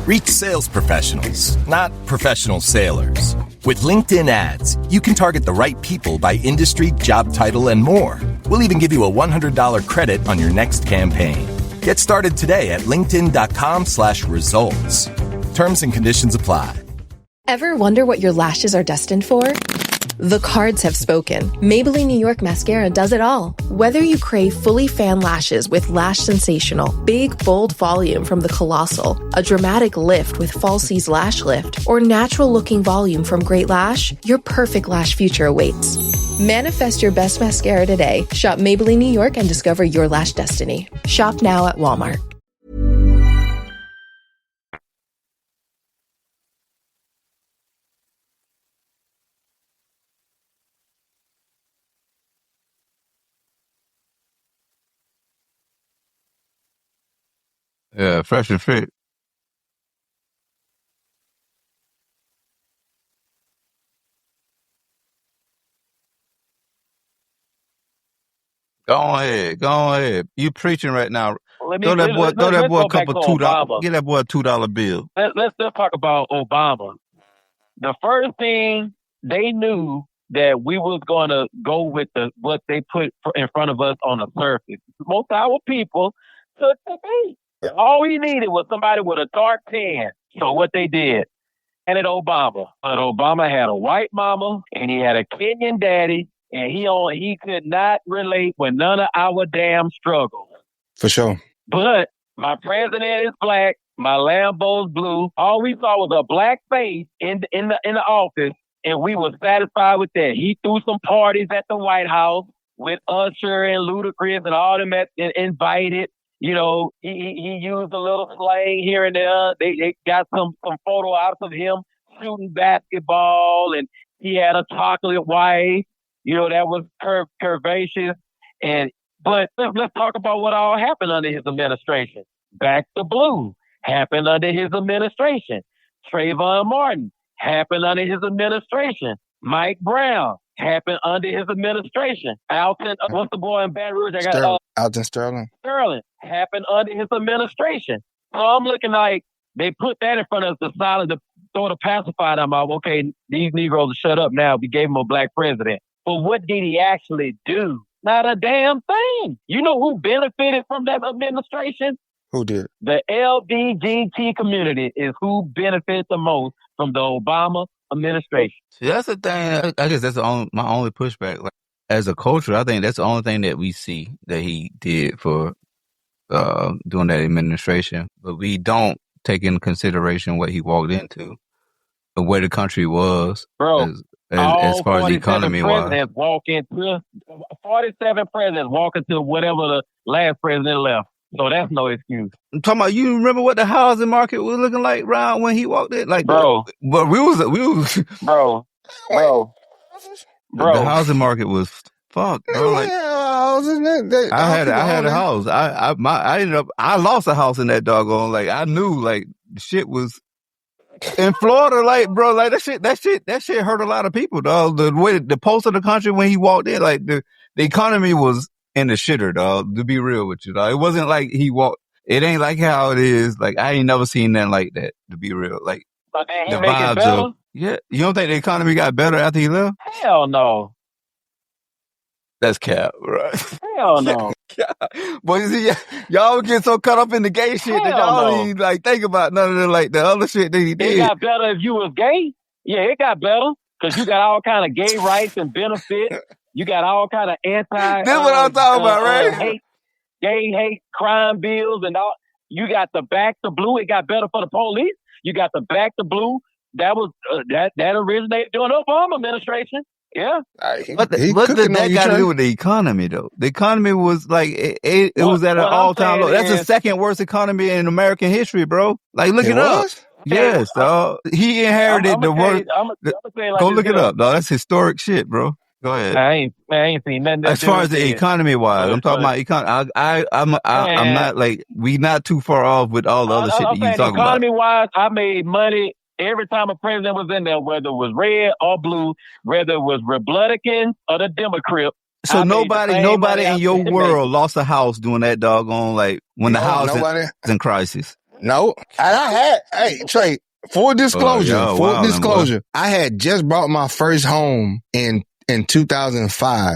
S3: Reach sales professionals, not professional sailors. With LinkedIn ads, you can target the right people by industry, job title, and more. We'll even give you a $100 credit on your next campaign. Get started today at linkedin.com/results. Terms and conditions apply.
S9: Ever wonder what your lashes are destined for? The cards have spoken. Maybelline New York Mascara does it all. Whether you crave fully fan lashes with Lash Sensational, big, bold volume from the Colossal, a dramatic lift with Falsies Lash Lift, or natural-looking volume from Great Lash, your perfect lash future awaits. Manifest your best mascara today. Shop Maybelline New York and discover your lash destiny. Shop now at Walmart.
S7: Yeah, fresh and fit. Go ahead. You preaching right now. Throw that boy a couple $2. Get that boy a $2 bill.
S8: Let's talk about Obama. The first thing they knew that we was going to go with what they put in front of us on the surface. Most of our people took the bait. All we needed was somebody with a dark tan. So what they did, and Obama. But Obama had a white mama and he had a Kenyan daddy, and he could not relate with none of our damn struggles.
S6: For sure.
S8: But my president is black, my Lambo's blue. All we saw was a black face in the office, and we were satisfied with that. He threw some parties at the White House with Usher and Ludacris and all them invited. He used a little slang here and there. They got some photo ops of him shooting basketball, and he had a chocolate wife, that was pervasive. But let's talk about what all happened under his administration. Back to Blue happened under his administration. Trayvon Martin happened under his administration. Mike Brown happened under his administration. Alton, what's the boy in Baton Rouge?
S6: Alton Sterling.
S8: Sterling happened under his administration. So I'm looking like they put that in front of us, to throw the pacifier on my, okay, these Negroes will shut up now. We gave him a black president. But what did he actually do? Not a damn thing. You know who benefited from that administration?
S6: Who did?
S8: The LGBT community is who benefited the most from the Obama administration.
S7: See, that's the thing. I guess that's my only pushback. Like, as a culture, I think that's the only thing that we see that he did for doing that administration. But we don't take into consideration what he walked into and where the country was.
S8: Bro,
S7: as
S8: All
S7: far as
S8: 47
S7: economy wise.
S8: presidents walk into 47 presidents walk into whatever the last president left. So that's no excuse.
S7: I'm talking about, you remember what the housing market was looking like around when he walked in? Like,
S8: Bro.
S7: But we was
S8: Bro.
S7: the housing market was fucked, bro. Like, I had a house. I ended up, I lost a house in that doggone. Like, I knew, like, shit was in Florida. Like, bro, like that shit hurt a lot of people, dog. The way the pulse of the country when he walked in, like the economy was in the shitter, dog. To be real with you, dog. It wasn't like he walked. It ain't like how it is. Like, I ain't never seen nothing like that. To be real, like the vibes of, yeah. You don't think the economy got better after he left?
S8: Hell no.
S7: That's cap, right?
S8: Hell no.
S7: But you see, y'all get so caught up in the gay shit that y'all don't even like think about none of the like the other shit that he did.
S8: It got better if you was gay. Yeah, it got better because you got all kind of gay rights and benefits. You got all kind of anti.
S7: This is what I'm talking about, right?
S8: Gay hate crime bills and all. You got the Back to Blue. It got better for the police. You got the Back to Blue. That was that originated during the Obama administration. Yeah.
S7: What did that got to do with the economy, though? The economy was like, it was at an all-time low. That's the second worst economy in American history, bro. Like, look it up. Yes, dog. He inherited the worst. Go look it up, dog. That's historic shit, bro. Go ahead.
S8: I ain't seen nothing.
S7: As far as the economy-wise, I'm talking about economy. I'm not like, we not too far off with all the other shit that you talking about.
S8: Economy-wise, I made money every time a president was in there, whether it was red or blue, whether it was Republican or the Democrat.
S7: So nobody in your world lost a house doing that doggone, like, when the house is in crisis.
S6: No. And Trey, full disclosure, I had just bought my first home in 2005,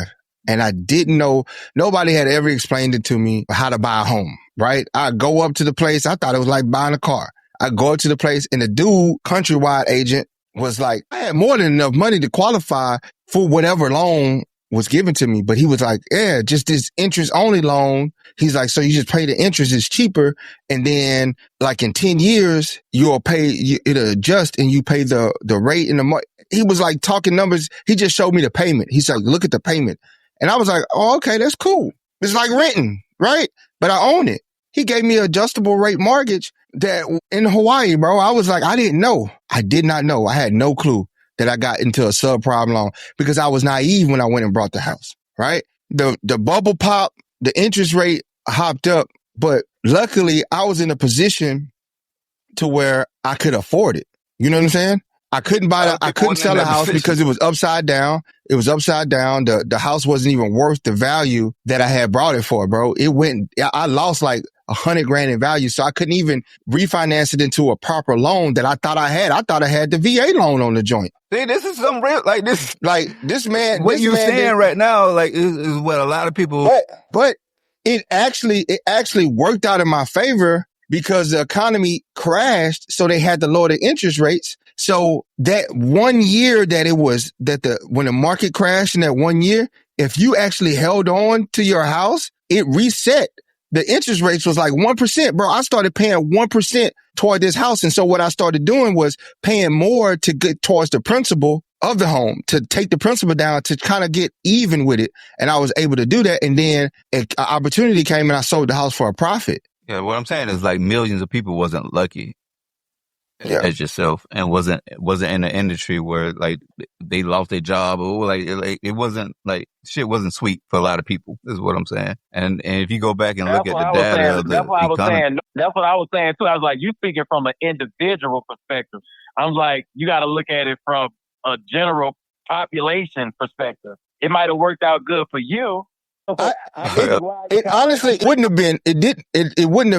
S6: and I didn't know, nobody had ever explained it to me how to buy a home, right? I go up to the place, I thought it was like buying a car. I go to the place, and the dude, countrywide agent, was like, I had more than enough money to qualify for whatever loan was given to me. But he was like, yeah, just this interest only loan. He's like, so you just pay the interest, it's cheaper. And then like in 10 years, it'll adjust and you pay the rate in the month. He was like talking numbers. He just showed me the payment. He's like, look at the payment. And I was like, oh, okay, that's cool. It's like renting, right? But I own it. He gave me an adjustable rate mortgage that in Hawaii, bro. I was like, I did not know. I had no clue that I got into a subprime loan because I was naive when I went and bought the house, right? The bubble pop, the interest rate hopped up, but luckily I was in a position to where I could afford it. You know what I'm saying? I couldn't sell the house because it was upside down. It was upside down. The house wasn't even worth the value that I had brought it for, bro. I lost like $100,000 in value. So I couldn't even refinance it into a proper loan that I thought I had. I thought I had the VA loan on the joint.
S7: See, this is some real, like
S6: this man.
S7: What you saying right now, like, is what a lot of people.
S6: But it actually worked out in my favor because the economy crashed. So they had to lower the interest rates. So that 1 year when the market crashed in that 1 year, if you actually held on to your house, it reset. The interest rates was like 1%, bro. I started paying 1% toward this house. And so what I started doing was paying more to get towards the principal of the home, to take the principal down, to kind of get even with it. And I was able to do that. And then an opportunity came and I sold the house for a profit.
S7: Yeah. What I'm saying is like millions of people wasn't lucky as yourself and wasn't in the industry where like they lost their job or like it wasn't like shit wasn't sweet for a lot of people is what I'm saying. And if you go back and look at the data of the economy.
S8: That's what I was saying too. I was like, you speaking from an individual perspective. I'm like, you got to look at it from a general population perspective. It might have worked out good for you.
S6: It honestly wouldn't have been. It wouldn't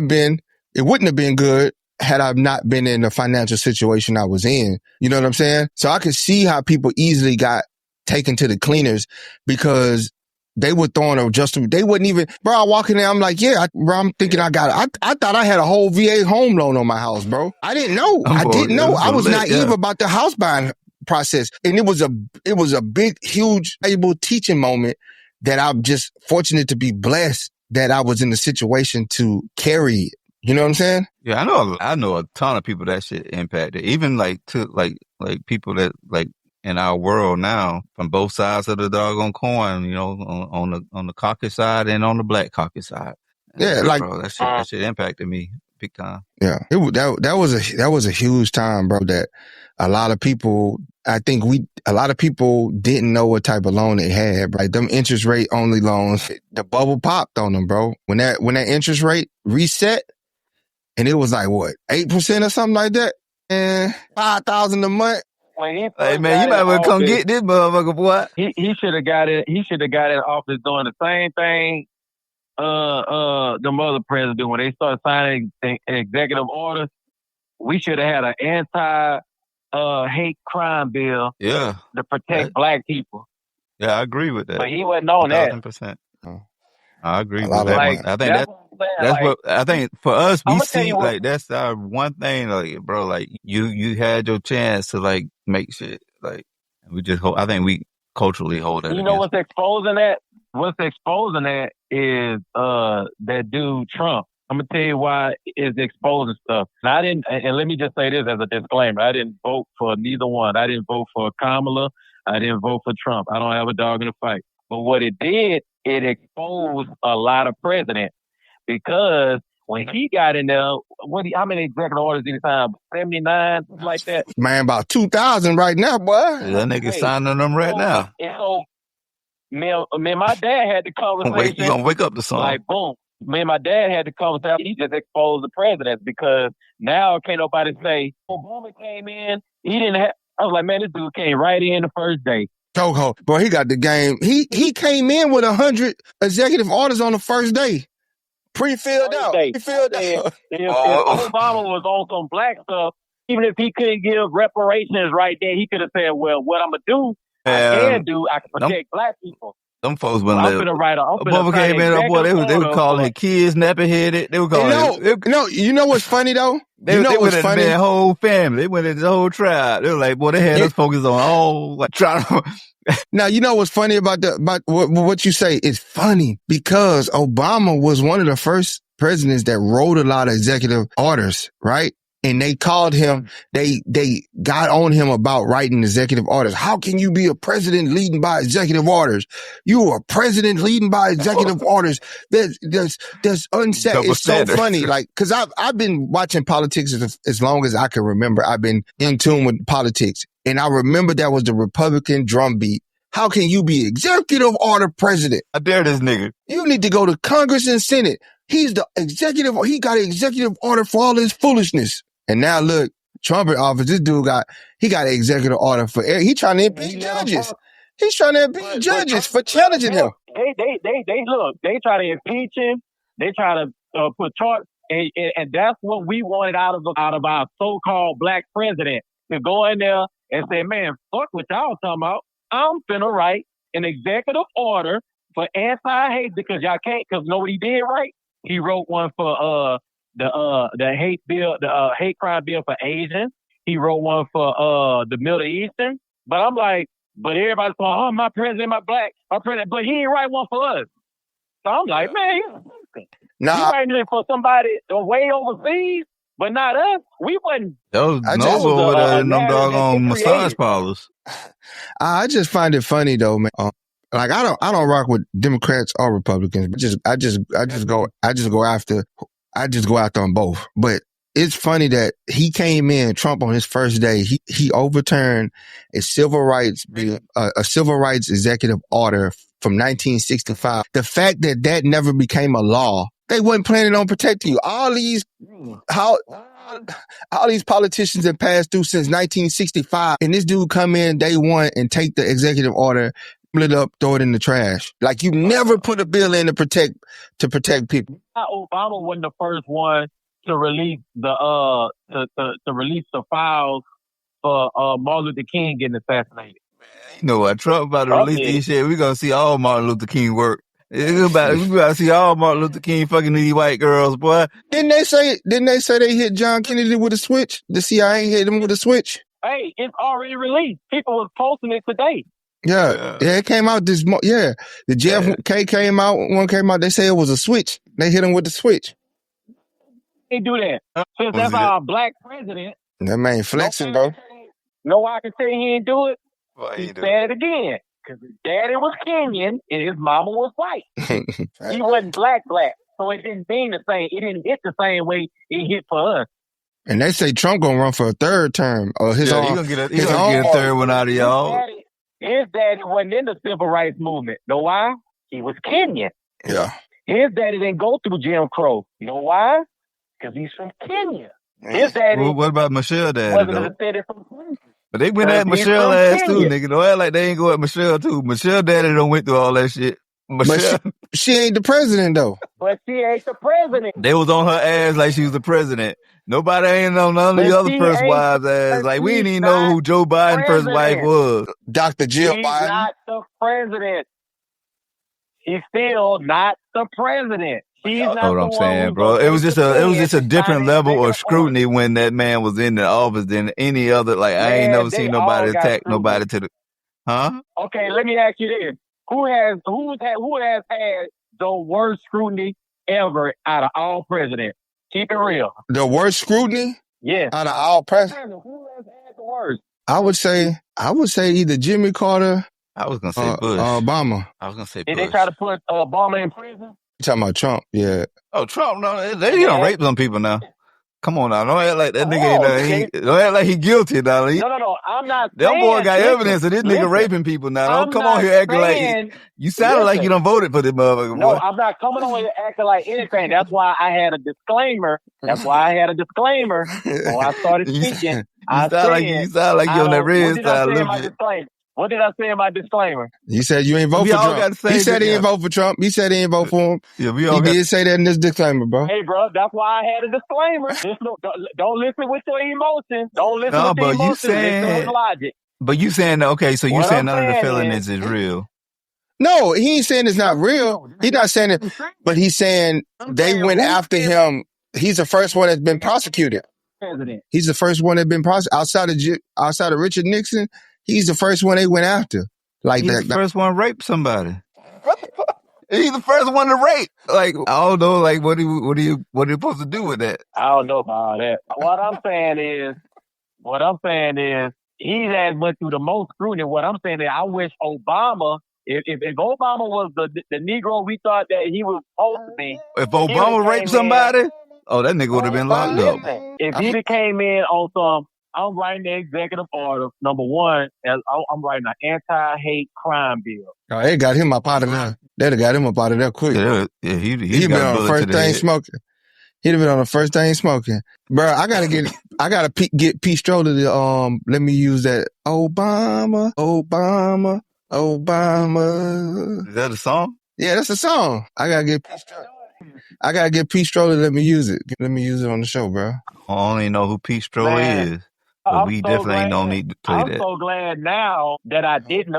S6: have been good had I not been in the financial situation I was in. You know what I'm saying? So I could see how people easily got taken to the cleaners because they were throwing adjustable. They wouldn't even, bro, I walk in there, I'm like, yeah, I'm thinking I thought I had a whole VA home loan on my house, bro. I didn't know. I was naive about the house buying process. And it was a big, huge, valuable teaching moment that I'm just fortunate to be blessed that I was in the situation to carry it. You know what I'm saying?
S7: Yeah, I know a ton of people that shit impacted. Even like to like people that like in our world now from both sides of the doggone coin, you know, on the caucus side and on the black caucus side.
S6: Yeah, like
S7: bro, that shit impacted me big time.
S6: Yeah, that was a huge time, bro. That a lot of people, a lot of people didn't know what type of loan they had. Right, them interest rate only loans, the bubble popped on them, bro. When that interest rate reset, and it was like what 8% or something like that, and $5,000 a month.
S7: Hey man, you might well come get this motherfucker, boy.
S8: He should have got it. He should have got in office doing the same thing. The mother president, when they start signing executive orders, we should have had an anti-hate crime bill.
S7: Yeah,
S8: to protect black people.
S7: Yeah, I agree with that.
S8: But he wasn't on
S7: 1,000%. I agree with that.
S8: Like,
S7: I think that's
S8: like,
S7: what I think for us. We see
S8: what,
S7: like that's our one thing. Like, bro, like you had your chance to like make shit. Like, we just I think we culturally hold that.
S8: You know what's exposing that? What's exposing that is that dude Trump. I'm gonna tell you why it's exposing stuff. And let me just say this as a disclaimer. I didn't vote for neither one. I didn't vote for Kamala. I didn't vote for Trump. I don't have a dog in the fight. But what it did, it exposed a lot of presidents. Because when he got in there, how many executive orders did he sign? 79, something like that?
S6: Man, about 2,000 right now, boy.
S7: That nigga signing them right now.
S8: So, me and my dad had the conversation.
S7: You gonna wake up the song.
S8: Like, boom. Me and my dad had the conversation. He just exposed the presidents because now can't nobody say, Obama came in, he didn't have, I was like, man, this dude came right in the first day.
S6: Chokehold. Boy, he got the game. He came in with 100 executive orders on the first day. Pre-filled out.
S8: If Obama was on some black stuff, even if he couldn't give reparations right there, he could have said, well, what I'm going to do, I can protect black people.
S7: Them folks been like,
S8: Obama
S7: came in, boy, they were calling their kids nappy headed. They were calling
S6: No, you know what's funny though?
S7: They went at their whole family. They went at the whole tribe. They were like, boy, they had us focused on all like trying to.
S6: Now, you know what's funny about what you say? It's funny because Obama was one of the first presidents that wrote a lot of executive orders, right? And they called him, they got on him about writing executive orders. How can you be a president leading by executive orders? You are a president leading by executive orders. There's unset. It's so funny. Like, cause I've been watching politics as long as I can remember. I've been in tune with politics. And I remember that was the Republican drumbeat. How can you be executive order president?
S7: I dare this nigga.
S6: You need to go to Congress and Senate. He's the executive. He got an executive order for all his foolishness. And now look, Trump in office, this dude got an executive order for, he trying to impeach judges. He's trying to impeach judges for challenging him.
S8: They try to impeach him. They try to put charges. And that's what we wanted out of our so-called black president, to go in there and say, man, fuck what y'all talking about. I'm finna write an executive order for anti-hate because y'all can't, because nobody did right. He wrote one for, the hate bill, the hate crime bill for Asians. He wrote one for the Middle Eastern. But I'm like, but everybody's going, oh, my president, my president, but he ain't write one for us. So I'm like, man, you writing it for somebody way overseas, but not us. We wasn't.
S7: Those over there in them doggone massage parlors.
S6: I just find it funny though, man. Like I don't rock with Democrats or Republicans. I just go after them both. But it's funny that he came in, Trump on his first day, he overturned a civil rights bill, a civil rights executive order from 1965. The fact that never became a law, they wasn't planning on protecting you. All these politicians have passed through since 1965, and this dude come in day one and take the executive order, split it up, throw it in the trash. Like you never put a bill in to protect people.
S8: Obama wasn't the first one to release the files for Martin Luther King getting assassinated.
S7: You know what? Trump about to release these shit. We're gonna see all Martin Luther King work. We about to see all Martin Luther King fucking these white girls, boy.
S6: Didn't they say they hit John Kennedy with a switch? The CIA hit him with a switch.
S8: Hey, it's already released. People was posting it today.
S6: Yeah, it came out the JFK came out. One came out. They say it was a switch. They hit him with the switch.
S8: They do that. Since that's our black president.
S6: That man flexing, bro.
S8: No, I can say he ain't do it. He said it again. Because his daddy was Kenyan and his mama was white. He wasn't black. So it didn't mean the same. It didn't hit the same way it hit for us.
S6: And they say Trump gonna run for a third term. Or he
S7: gonna get a third one out of y'all.
S8: His daddy wasn't in the civil rights movement. Know why? He was Kenyan.
S6: Yeah.
S8: His daddy didn't go through Jim Crow. You know why? Because he's from Kenya. His daddy.
S7: Well, what about Michelle daddy though?
S8: From Kenya.
S7: But they went at Michelle ass too, nigga. Don't act like they ain't go at Michelle too. Michelle daddy don't went through all that shit. Michelle,
S6: but she ain't the president though.
S8: But she ain't the president.
S7: They was on her ass like she was the president. Nobody ain't on none of the other first wives' ass. Like we didn't even know who Joe Biden's first wife was.
S6: Dr. Jill
S8: He's
S6: Biden.
S8: Not the president. He's still not the president. He's not
S7: what I'm saying, bro. It was just a different level of scrutiny when that man was in the office than any other. Like I ain't never seen nobody attack nobody to the. Huh?
S8: Okay, let me ask you this: Who has had the worst scrutiny ever out of all presidents? Keep it real.
S6: The worst scrutiny?
S8: Yes.
S6: Out of all presidents?
S8: Who has had the worst?
S6: I would say either Jimmy Carter.
S7: I was gonna say Bush.
S6: Obama.
S7: I was gonna say
S8: Did
S7: Bush.
S8: they try to put Obama in prison?
S6: You talking about Trump? Yeah.
S7: Oh, Trump? No, they don't rape some people now. Come on now, don't act like that nigga. Don't act like he guilty now.
S8: No. I'm not.
S7: That boy got evidence of this nigga raping people now. Don't come on here acting like you sounded like you done voted for this motherfucker.
S8: No,
S7: boy.
S8: I'm not coming on here acting like anything. That's why I had a disclaimer. When I started speaking.
S7: You sound like you on that red side a little bit.
S8: What did I say in my disclaimer?
S6: You said you ain't vote for Trump. He said he ain't vote for Trump. He said he ain't vote for him.
S7: Yeah,
S6: he did say that in this disclaimer, bro.
S8: Hey, bro, that's why I had a disclaimer. Don't listen with your emotions. Don't listen with your emotions. Listen with logic.
S7: But you saying, okay, so you saying none of the felonies is real.
S6: No, he ain't saying it's not real. He's not saying it, but he's saying they went after him. He's the first one that's been prosecuted. He's the first one that's been prosecuted. Outside of Richard Nixon, he's the first one they went after. Like
S7: he's the first one to rape somebody. He's the first one to rape. Like, I don't know, like, what are you supposed to do with that?
S8: I don't know about all that. What I'm saying is, he has went through the most scrutiny. What I'm saying is, I wish Obama, if Obama was the Negro we thought that he was supposed to be.
S7: If Obama raped somebody, that nigga would have been locked up.
S8: If he came in on some, I'm writing the executive order. Number one, I'm writing an anti-hate crime bill.
S6: Oh, they got him up out of there. They'd have got him up out of there quick.
S7: Yeah, he'd
S6: been on the first thing smoking. He'd have been on the first thing smoking. Bro, I gotta get Pete Stroller to, let me use that Obama.
S7: Is that a song?
S6: Yeah, that's a song. I gotta get Pete Stroller to let me use it. Let me use it on the show, bro.
S7: I don't even know who Pete Stroller is. But we definitely don't need to play that.
S8: I'm so glad now that I didn't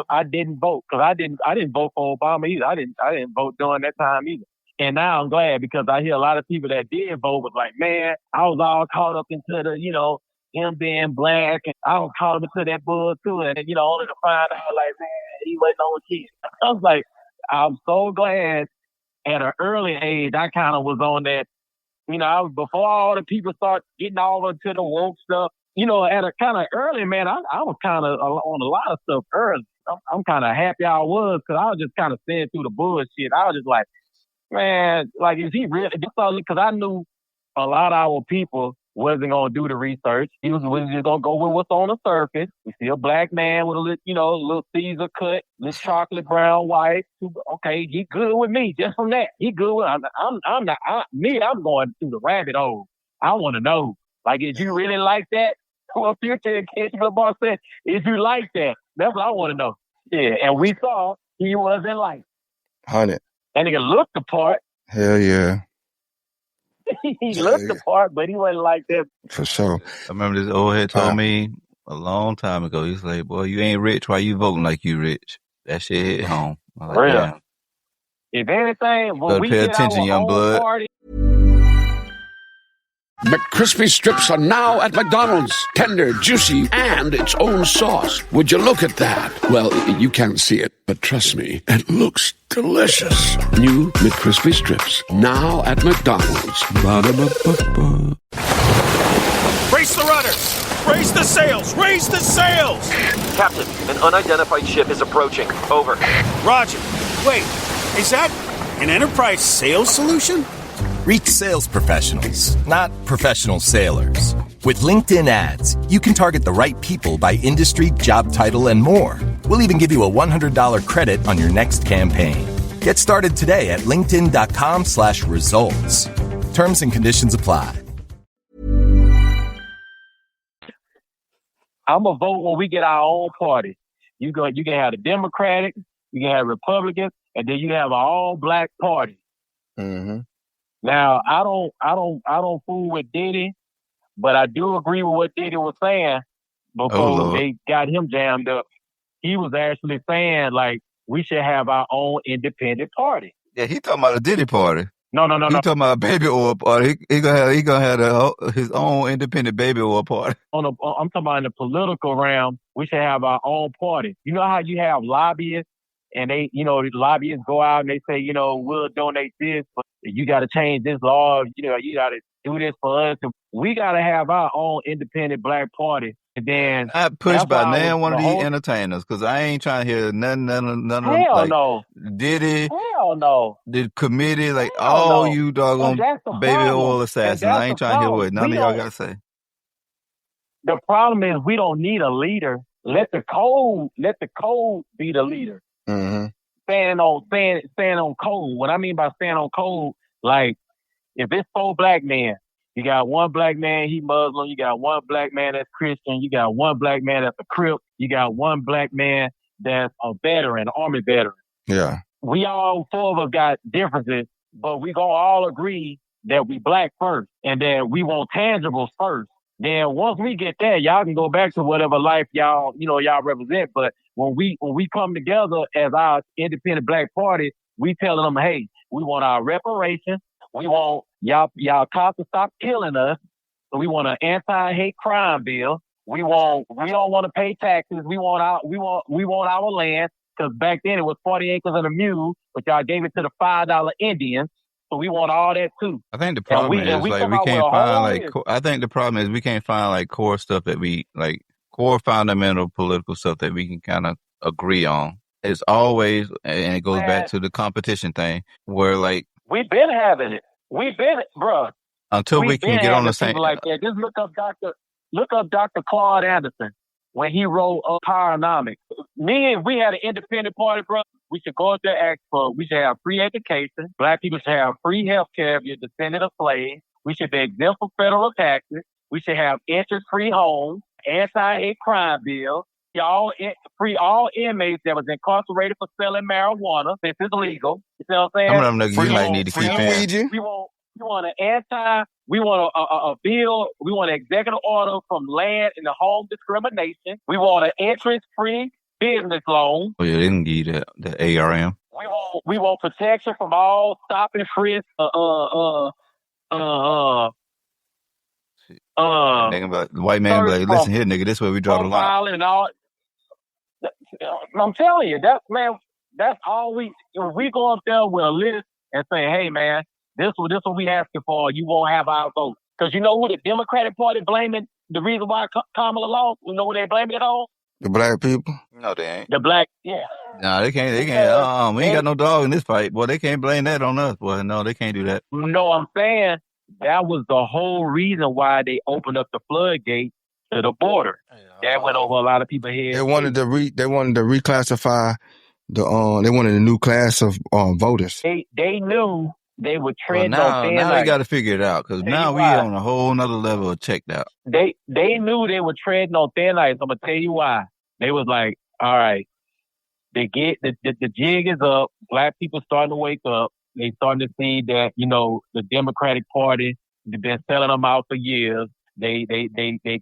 S8: vote, because I didn't vote for Obama either. I didn't vote during that time either. And now I'm glad, because I hear a lot of people that did vote was like, man, I was all caught up into the, him being black, and I was caught up into that bull too, and only to find out like, man, he wasn't on shit. I was like, I'm so glad at an early age I kind of was on that. Before all the people start getting all into the woke stuff. At a kind of early, man, I was kind of on a lot of stuff early. I'm kind of happy I was, because I was just kind of seeing through the bullshit. I was just like, man, like, is he really? Because I knew a lot of our people wasn't going to do the research. He was just going to go with what's on the surface. We see a black man with a little Caesar cut, little chocolate brown wife. Okay, he good with me just from that. He good with I'm going through the rabbit hole. I want to know, like, is you really like that? Well, Future and Kendrick Lamar said, if you like that, that's what I want to know. Yeah, and we saw he wasn't like
S6: 100.
S8: That nigga looked the part.
S6: Hell yeah.
S8: He looked the part, but he wasn't like that.
S6: For sure.
S7: I remember this old head told me a long time ago, he's like, boy, you ain't rich, why you voting like you rich? That shit hit home. I was like, damn.
S8: If anything, when we
S7: pay
S8: get
S7: attention,
S8: our
S7: young
S8: own
S7: blood.
S8: party,
S10: McCrispy strips are now at McDonald's. Tender, juicy, and its own sauce. Would you look at that? Well, you can't see it, but trust me, it looks delicious. New McCrispy strips, now at McDonald's. Ba-da-ba-ba-ba.
S1: Brace the rudders! Raise the sails! Raise the sails!
S2: Captain, an unidentified ship is approaching. Over.
S1: Roger. Wait, is that an enterprise sales solution?
S3: Reach sales professionals, not professional sailors. With LinkedIn ads, you can target the right people by industry, job title, and more. We'll even give you a $100 credit on your next campaign. Get started today at linkedin.com/results. Terms and conditions apply.
S8: I'm going to vote when we get our own party. You can have the Democratic, you can have Republicans, and then you can have an all-black party.
S6: Mm-hmm.
S8: Now, I don't fool with Diddy, but I do agree with what Diddy was saying before they got him jammed up. He was actually saying, like, we should have our own independent party.
S7: Yeah, he talking about a Diddy party.
S8: No.
S7: He talking about a baby oil party. He gonna have his own independent baby oil party.
S8: I'm talking about in the political realm, we should have our own party. You know how you have lobbyists and the lobbyists go out and they say, we'll donate this, but you got to change this law. You got to do this for us. We got to have our own independent black party. And then
S7: I pushed by now one of these entertainers because I ain't trying to hear none of like
S8: no.
S7: Diddy.
S8: Hell no.
S7: The committee, like
S8: Hell
S7: all
S8: no.
S7: you doggone baby oil assassins. I ain't trying to hear what none of y'all got to say.
S8: The problem is we don't need a leader. Let the code be the leader.
S6: Mm-hmm.
S8: Standing on code. What I mean by standing on code, like if it's 4 black men, you got one black man, he Muslim. You got one black man that's Christian. You got one black man that's a Crip. You got one black man that's a veteran, an Army veteran.
S6: Yeah.
S8: We all 4 of us got differences, but we gonna all agree that we black first, and then we want tangibles first. Then once we get there, y'all can go back to whatever life y'all represent. But when we come together as our independent black party, we telling them, hey, we want our reparations. We want y'all cops to stop killing us. So we want an anti-hate crime bill. We don't want to pay taxes. We want our land, because back then it was 40 acres and a mule, but y'all gave it to the $5 Indians. So we want all that too.
S7: I think the problem is we can't find I think the problem is we can't find like core stuff that we like core fundamental political stuff that we can kind of agree on. It's always, and it goes back to the competition thing where like
S8: we've been having it. Bruh.
S7: Until we can get on the same.
S8: Like that. Just look up Dr. Claude Anderson when he wrote Powernomics. If we had an independent party, bro, we should go out there and ask for, we should have free education. Black people should have free health care if you're a descendant of slaves. We should be exempt from federal taxes. We should have interest-free homes, anti-hate crime bill. Free all inmates that was incarcerated for selling marijuana since it's legal. You know what I'm saying?
S7: Some of them niggas need to keep in.
S8: We want a bill. We want an executive order from land and the home discrimination. We want an interest-free business loan.
S7: Oh yeah, they can give you the ARM.
S8: We want protection from all stop and frisk.
S7: The white man be like, listen here, nigga, this way we draw the line.
S8: And all. I'm telling you, that's all we go up there with a list and say, hey man, this is what we asking for. You won't have our vote. Because you know who the Democratic Party blaming the reason why Kamala lost? You know who they blaming it on?
S6: The black people?
S7: No, they ain't.
S8: The black, yeah.
S7: No, they can't. We ain't got no dog in this fight. Boy, they can't blame that on us. Boy, no, they can't do that.
S8: No, I'm saying that was the whole reason why they opened up the floodgate to the border. That went over a lot of people's heads.
S6: They wanted to reclassify they wanted a new class of voters.
S8: They knew they were treading on thin ice.
S7: Now we got to figure it out because now we on a whole nother level of checked out.
S8: They knew they were treading on thin ice. I'm gonna tell you why. They was like, all right, they get the jig is up. Black people starting to wake up. They starting to see that the Democratic Party, they've been selling them out for years. They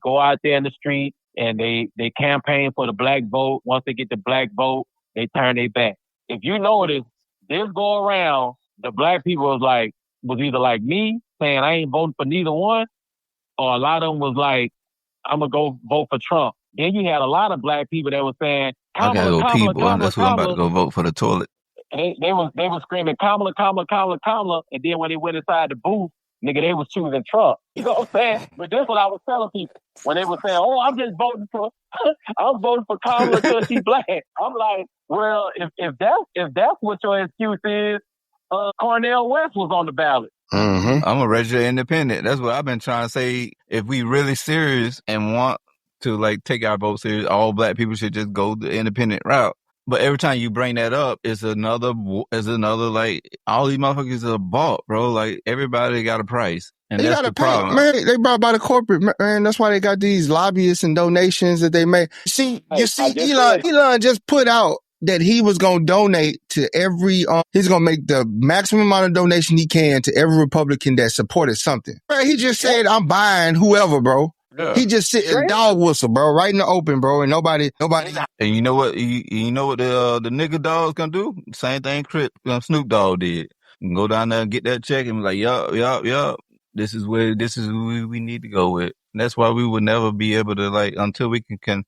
S8: go out there in the street and they campaign for the black vote. Once they get the black vote, they turn their back. If you notice, this go around, the black people was either like me, saying I ain't voting for neither one, or a lot of them was like, I'm gonna go vote for Trump. Then you had a lot of black people that were saying,
S7: I gotta go pee, boy. That's who I'm about to go vote for the toilet.
S8: They was screaming Kamala, Kamala, Kamala, Kamala, and then when they went inside the booth, nigga, they was choosing Trump. You know what I'm saying? But that's what I was telling people when they were saying, "Oh, I'm just voting for, I'm voting for Kamala because she's black." I'm like, well, if that's what your excuse is, Cornel West was on the ballot.
S6: Mm-hmm.
S7: I'm a registered independent. That's what I've been trying to say. If we really serious and want to like take our vote serious, all black people should just go the independent route. But every time you bring that up, it's another like all these motherfuckers are bought, bro. Like everybody got a price, and that's the problem.
S6: Man, they bought by the corporate, man. That's why they got these lobbyists and donations that they make. See, Elon just put out that he was going to donate to every, he's going to make the maximum amount of donation he can to every Republican that supported something. Bro, he just said, I'm buying whoever, bro. Yeah. He just sit a dog whistle, bro, right in the open, bro, and nobody.
S7: And you know what? You know what the nigga dog's gonna do? Same thing Snoop Dogg did. You can go down there and get that check and be like, yup. This is who we need to go with. And that's why we would never be able to like until we can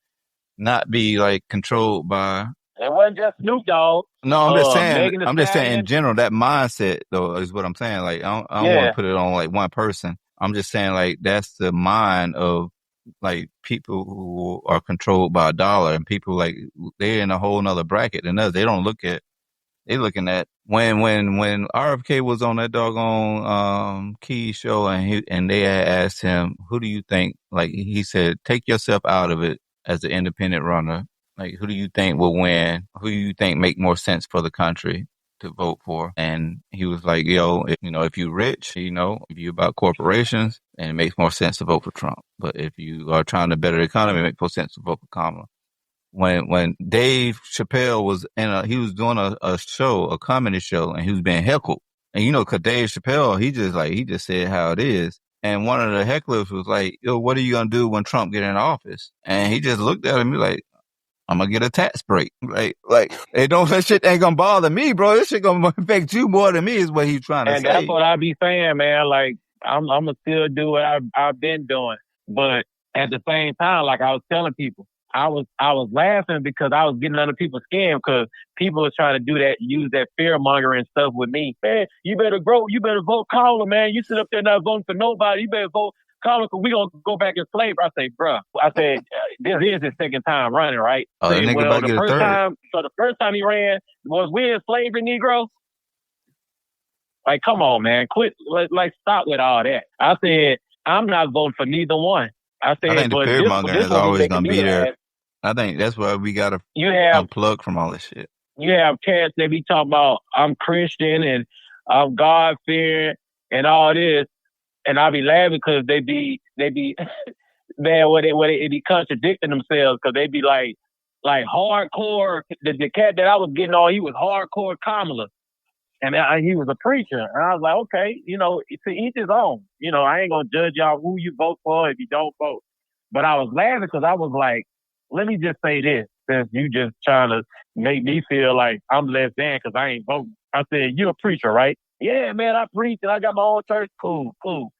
S7: not be like controlled by.
S8: It wasn't just Snoop Dogg.
S7: No, I'm just saying. I'm just saying in general that mindset though is what I'm saying. Like I don't want to put it on like one person. I'm just saying, like, that's the mind of, like, people who are controlled by a dollar and people, like, they're in a whole nother bracket than us. They don't look at, they're looking at, when RFK was on that doggone, Key show and they had asked him, who do you think, like, he said, take yourself out of it as an independent runner. Like, who do you think will win? Who do you think make more sense for the country to vote for? And he was like, if you're rich, if you're about corporations, and it makes more sense to vote for Trump. But if you are trying to better the economy, it makes more sense to vote for Kamala. When Dave Chappelle was he was doing a comedy show, and he was being heckled. And cause Dave Chappelle, he just said how it is. And one of the hecklers was like, yo, what are you gonna do when Trump get in office? And he just looked at him like, I'm gonna get a tax break. Like, that shit ain't gonna bother me, bro. This shit gonna affect you more than me is what he's trying to say.
S8: And that's what I be saying, man. Like, I'm gonna still do what I've been doing. But at the same time, like I was telling people, I was laughing because I was getting under people's skin because people are trying to do that, use that fear mongering stuff with me. Man, you better vote Kamala, man. You sit up there not voting for nobody. You better vote Kamala, because we gonna go back in slavery. I say, bruh. This is his second time running, right? The first time he ran, was we in slavery, Negro? Like, come on, man. Quit. Like, stop with all that. I said, I'm not voting for neither one. I think
S7: the fear mongering is always gonna be there. I think that's why we gotta unplug from all this shit.
S8: You have cats that be talking about I'm Christian and I'm God fearing and all this. And I be laughing because they be man, where they be contradicting themselves because they be like hardcore. The cat that I was getting on, he was hardcore Kamala, and he was a preacher. And I was like, okay, to each his own. I ain't gonna judge y'all who you vote for if you don't vote. But I was laughing because I was like, let me just say this, since you just trying to make me feel like I'm less than because I ain't voting. I said, you a preacher, right? Yeah, man, I preach and I got my own church. Cool.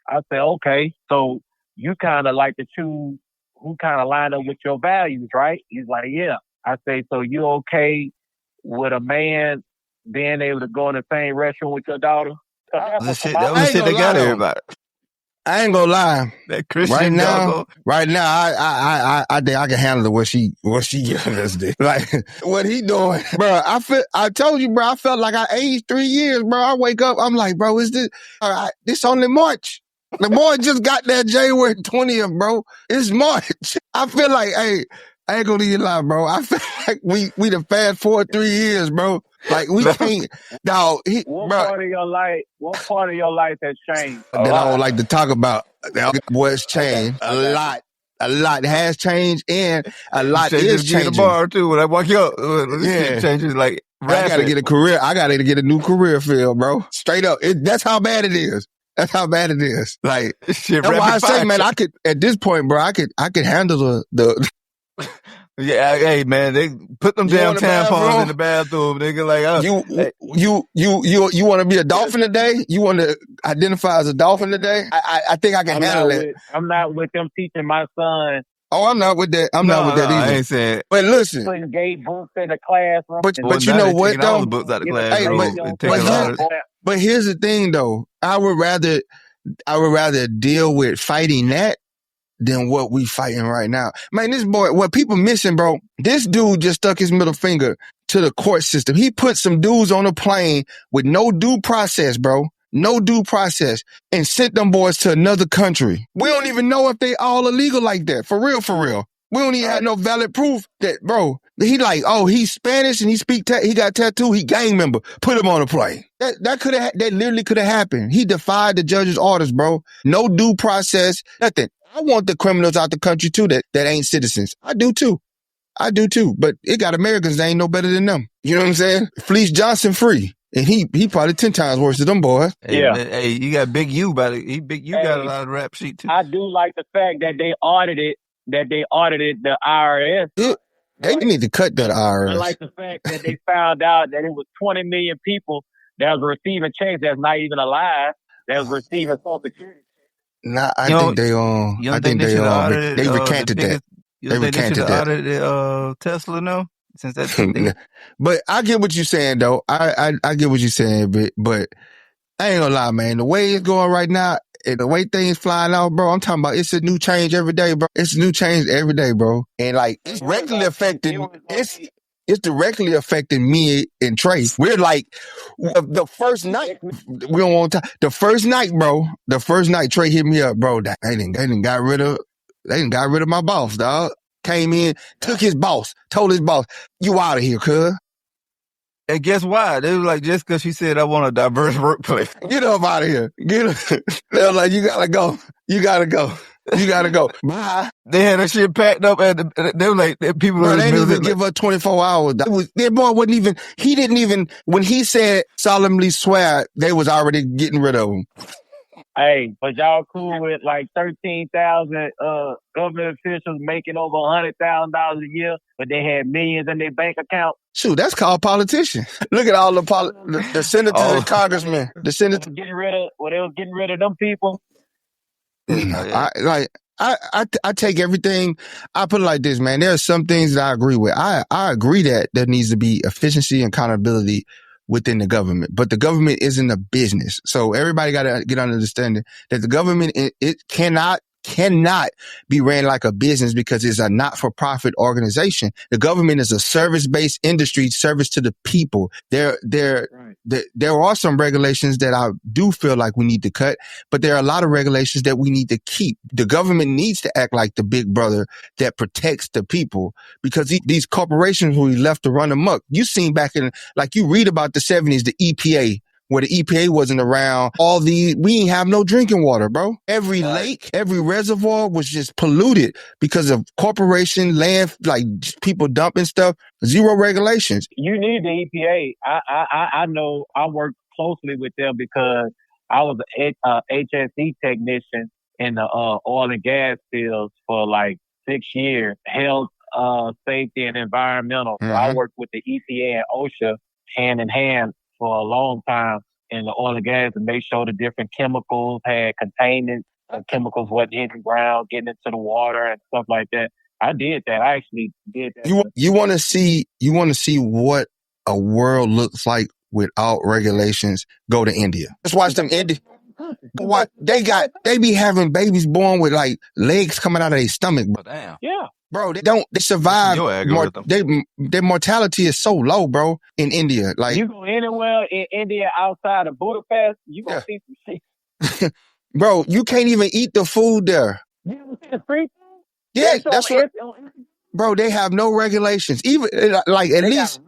S8: I said, okay, so you kind of like to choose who kind of line up with your values, right? He's like, yeah. I say, so you okay with a man being able to go in the same restaurant with your daughter?
S7: That was the shit they got everybody.
S6: I ain't gonna lie.
S7: That Christian
S6: right now, I think I can handle what she giving us. Like what he doing, bro. I told you, bro. I felt like I aged 3 years, bro. I wake up, I'm like, bro, is this? This only March. The boy just got there January 20th, bro. It's March. I feel like, hey, I ain't gonna leave you lie, bro. I feel like we done fast forward 3 years, bro. Like we can't, dog.
S8: What part of your life has changed?
S6: That I don't like to talk about. What's changed? A lot has changed, and a lot is changing.
S7: The bar too. When I walk up, changes like rapid.
S6: I gotta get a career. I gotta get a new career field, bro. Straight up. That's how bad it is. That's how bad it is. Like that's why I say, man, I could at this point, bro. I could handle the.
S7: Yeah, hey man, they put them damn tampons in the bathroom, nigga. Like
S6: you want to be a dolphin today? You want to identify as a dolphin today? I think I can handle it.
S8: I'm not with them teaching my son.
S6: Oh, I'm not with that. I'm not with that either.
S7: I ain't saying.
S6: But listen,
S8: putting gay books in the classroom.
S6: But you know what though?
S7: All the books out of the classroom.
S6: But here's the thing though. I would rather I would rather deal with fighting that than what we fighting right now. Man, this boy, what people missing, bro, this dude just stuck his middle finger to the court system. He put some dudes on a plane with no due process, bro. No due process, and sent them boys to another country. We don't even know if they all illegal like that. For real, for real. We don't even have no valid proof that, bro, he like, oh, he's Spanish and he got tattoo, he gang member. Put him on a plane. That literally could have happened. He defied the judge's orders, bro. No due process, nothing. I want the criminals out the country too that ain't citizens. I do too. But it got Americans that ain't no better than them. You know what I'm saying? Fleece Johnson free. And he probably 10 times worse than them boys.
S7: Hey, you got Big U about it. Big U got a lot of rap sheet too.
S8: I do like the fact that they audited the IRS.
S6: They need to cut that IRS.
S8: I like the fact that they found out that it was 20 million people that was receiving checks that's not even alive, that was receiving Social Security.
S6: Nah, I think they recanted that.
S7: They recanted that. Tesla, no? Since that's
S6: But I get what you're saying, though. I get what you're saying, but I ain't gonna lie, man. The way it's going right now, and the way things flying out, bro, I'm talking about it's a new change every day, bro. It's a new change every day, bro. And like, it's directly affecting, it's directly affecting me and Trey. We're like, the first night, we don't want to, the first night, Trey hit me up, bro. They didn't got rid of my boss, dog. Came in, took his boss, told his boss, you out of here, cuz.
S7: And guess why? They was like, just because she said I want a diverse workplace.
S6: Get up out of here. They were like, you gotta go. Bye.
S7: They had her shit packed up and they were like, people
S6: bro, they didn't even give her 24 hours. That boy he didn't even, when he said solemnly swear, they was already getting rid of him.
S8: Hey, but y'all cool with like 13,000 government officials making over $100,000 a year, but they had millions in their bank account?
S6: Shoot, that's called politicians. Look at all the senators and congressmen. The senators
S8: they was getting rid of them people.
S6: I take everything. I put it like this, man. There are some things that I agree with. I agree that there needs to be efficiency and accountability within the government, but the government isn't a business. So everybody got to get on understanding that the government, it cannot be ran like a business because it's a not-for-profit organization. The government is a service-based industry, service to the people. There are some regulations that I do feel like we need to cut, but there are a lot of regulations that we need to keep. The government needs to act like the big brother that protects the people because these corporations who we left to run amok. You seen back in, like you read about the 70s, the EPA, where the EPA wasn't around, we ain't have no drinking water, bro. Every lake, every reservoir was just polluted because of corporation land, like people dumping stuff, zero regulations.
S8: You need the EPA. I know I work closely with them because I was an HSE technician in the oil and gas fields for like 6 years, health, safety, and environmental. So I worked with the EPA and OSHA hand in hand for a long time in the oil and gas to make sure the different chemicals had containment. Chemicals wasn't hitting the ground, getting into the water and stuff like that. I did that. I actually did that.
S6: You want to see what a world looks like without regulations? Go to India. Just watch them India. What they be having babies born with like legs coming out of their stomach. Bro.
S7: Damn.
S8: Yeah.
S6: Bro, they survive. Their mortality is so low, bro, in India. Like
S8: you go anywhere in India outside of Budapest, you gonna see some shit.
S6: Bro, you can't even eat the food there.
S8: You ever see the street food?
S6: Yeah, that's what. Bro, they have no regulations. Even like at least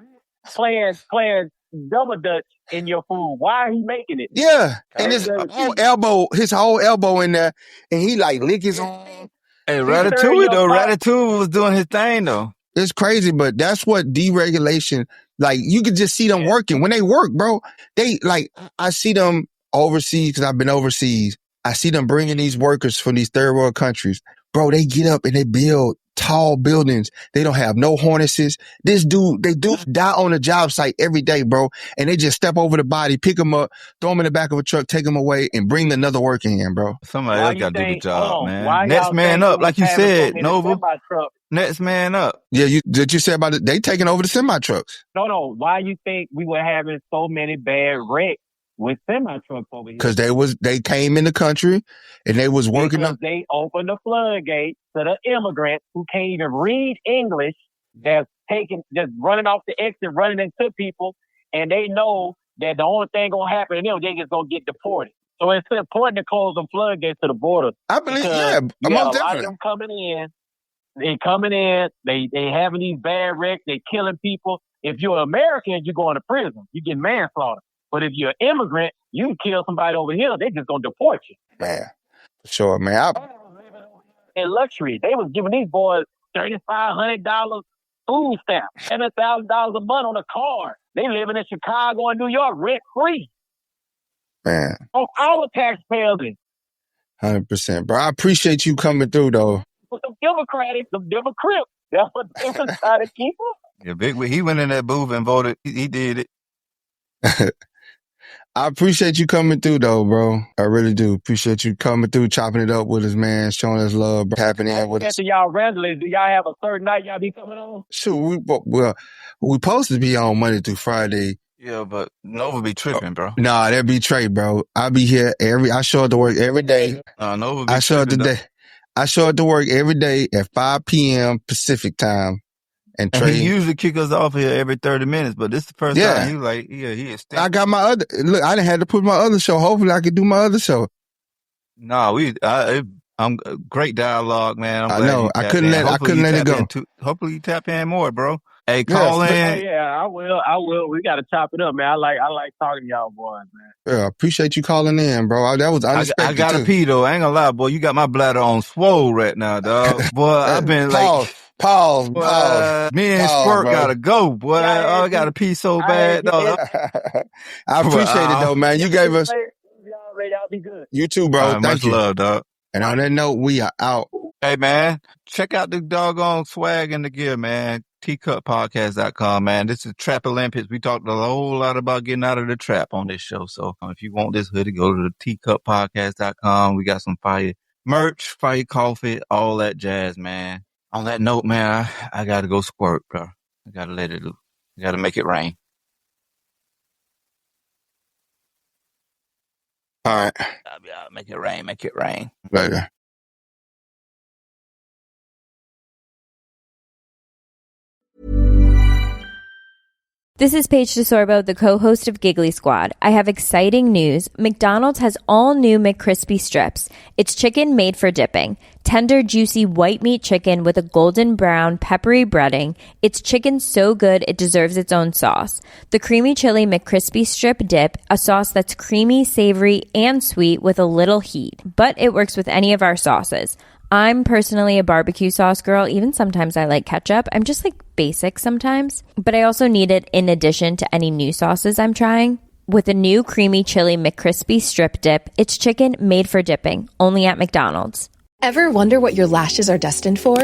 S8: playing double dutch in your food. Why are he making it?
S6: Yeah, and his whole elbow in there, and he like lick his own.
S7: Hey, Ratatouille was doing his thing though.
S6: It's crazy, but that's what deregulation, like you could just see them working. When they work, bro, they like, I see them overseas because I've been overseas. I see them bringing these workers from these third world countries. Bro, they get up and they build tall buildings. They don't have no harnesses. They die on a job site every day, bro. And they just step over the body, pick them up, throw them in the back of a truck, take them away, and bring another worker in, bro.
S7: Somebody else got to do the job, man. Next man up, like you said, Nova. Next man up.
S6: Yeah, did you say about it? They taking over the semi trucks.
S8: No. Why you think we were having so many bad wrecks with semi trucks over here.
S6: Because they came in the country and they was working
S8: because they opened the floodgates to the immigrants who can't even read English, just running off the exit, running into people, and they know that the only thing gonna happen to them, they just gonna get deported. So it's important to close the floodgates to the border.
S6: I believe,
S8: a lot
S6: definitely.
S8: of them coming in. They coming in. They having these bad wrecks. They killing people. If you're American, you're going to prison. You get manslaughter. But if you're an immigrant, you can kill somebody over here. They just gonna deport you.
S6: Man, for sure, man.
S8: In luxury, they was giving these boys $3,500 food stamp, $7,000 a month on a car. They living in Chicago and New York rent free.
S6: Man,
S8: on our taxpayers.
S6: 100%, bro. I appreciate you coming through, though.
S8: With some Democrats, some Democrats. That's what they was trying to keep them.
S7: Yeah, Big. He went in that booth and voted. He did it.
S6: I appreciate you coming through, though, bro. I really do. Appreciate you coming through, chopping it up with us, man, showing us love, bro. Tapping in with us.
S8: Y'all randomly, do y'all have a certain night y'all be coming on?
S6: Sure, we supposed to be on Monday through Friday.
S7: Yeah, but Nova be tripping, bro.
S6: Nah, that be Trey, bro. I be here I show up to work every day.
S7: Nova be
S6: I show up
S7: tripping,
S6: I show up to work every day at 5 p.m. Pacific time. And Trey,
S7: he usually kick us off here every 30 minutes, but this is the first time he like, he is.
S6: I got my other, look, I done had to put my other show. Hopefully I can do my other show.
S7: No, I'm great dialogue, man.
S6: I know. I couldn't let it go.
S7: Hopefully you tap in more, bro. Hey, call in.
S8: Yeah, I will. We got to chop it up, man. I like talking to y'all boys, man.
S6: Yeah, appreciate you calling in, bro. That was unexpected.
S7: I gotta pee though. I ain't gonna lie, boy. You got my bladder on swole right now, dog. Boy, I've been
S6: Pause.
S7: Me and Squirt gotta go, boy. I gotta pee so bad, dog.
S6: I appreciate it though, man. You gave us.
S8: Y'all be good.
S6: You too, bro. Thank
S7: much
S6: you.
S7: Love, dog.
S6: And on that note, we are out.
S7: Hey, man, check out the doggone swag and the gear, man. TeaCupPodcast.com, man. This is Trap Olympics. We talked a whole lot about getting out of the trap on this show. So if you want this hoodie, go to the TeaCupPodcast.com. We got some fire merch, fire coffee, all that jazz, man. On that note, man, I got to go squirt, bro. I got to let it loose. I got to make it rain.
S6: All right.
S7: Make it rain. Make it rain.
S6: Later.
S4: This is Paige DeSorbo, the co-host of Giggly Squad. I have exciting news. McDonald's has all new McCrispy strips. It's chicken made for dipping. Tender, juicy white meat chicken with a golden brown, peppery breading. It's chicken so good it deserves its own sauce. The creamy chili McCrispy strip dip, a sauce that's creamy, savory, and sweet with a little heat. But it works with any of our sauces. I'm personally a barbecue sauce girl. Even sometimes I like ketchup. I'm just like basic sometimes. But I also need it in addition to any new sauces I'm trying. With a new creamy chili McCrispy strip dip, it's chicken made for dipping, only at McDonald's.
S9: Ever wonder what your lashes are destined for?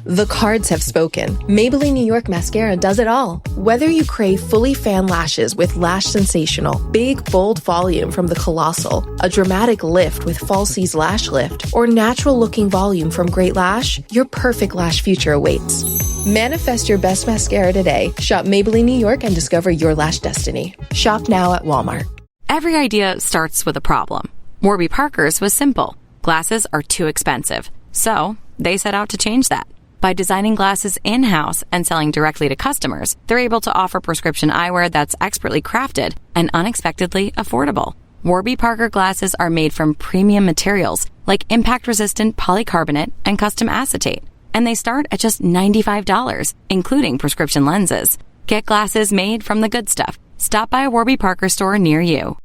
S9: The cards have spoken. Maybelline New York Mascara does it all. Whether you crave fully fan lashes with Lash Sensational, big, bold volume from the Colossal, a dramatic lift with Falsies Lash Lift, or natural-looking volume from Great Lash, your perfect lash future awaits. Manifest your best mascara today. Shop Maybelline New York and discover your lash destiny. Shop now at Walmart.
S5: Every idea starts with a problem. Warby Parker's was simple. Glasses are too expensive. So they set out to change that. By designing glasses in-house and selling directly to customers, they're able to offer prescription eyewear that's expertly crafted and unexpectedly affordable. Warby Parker glasses are made from premium materials like impact-resistant polycarbonate and custom acetate. And they start at just $95, including prescription lenses. Get glasses made from the good stuff. Stop by a Warby Parker store near you.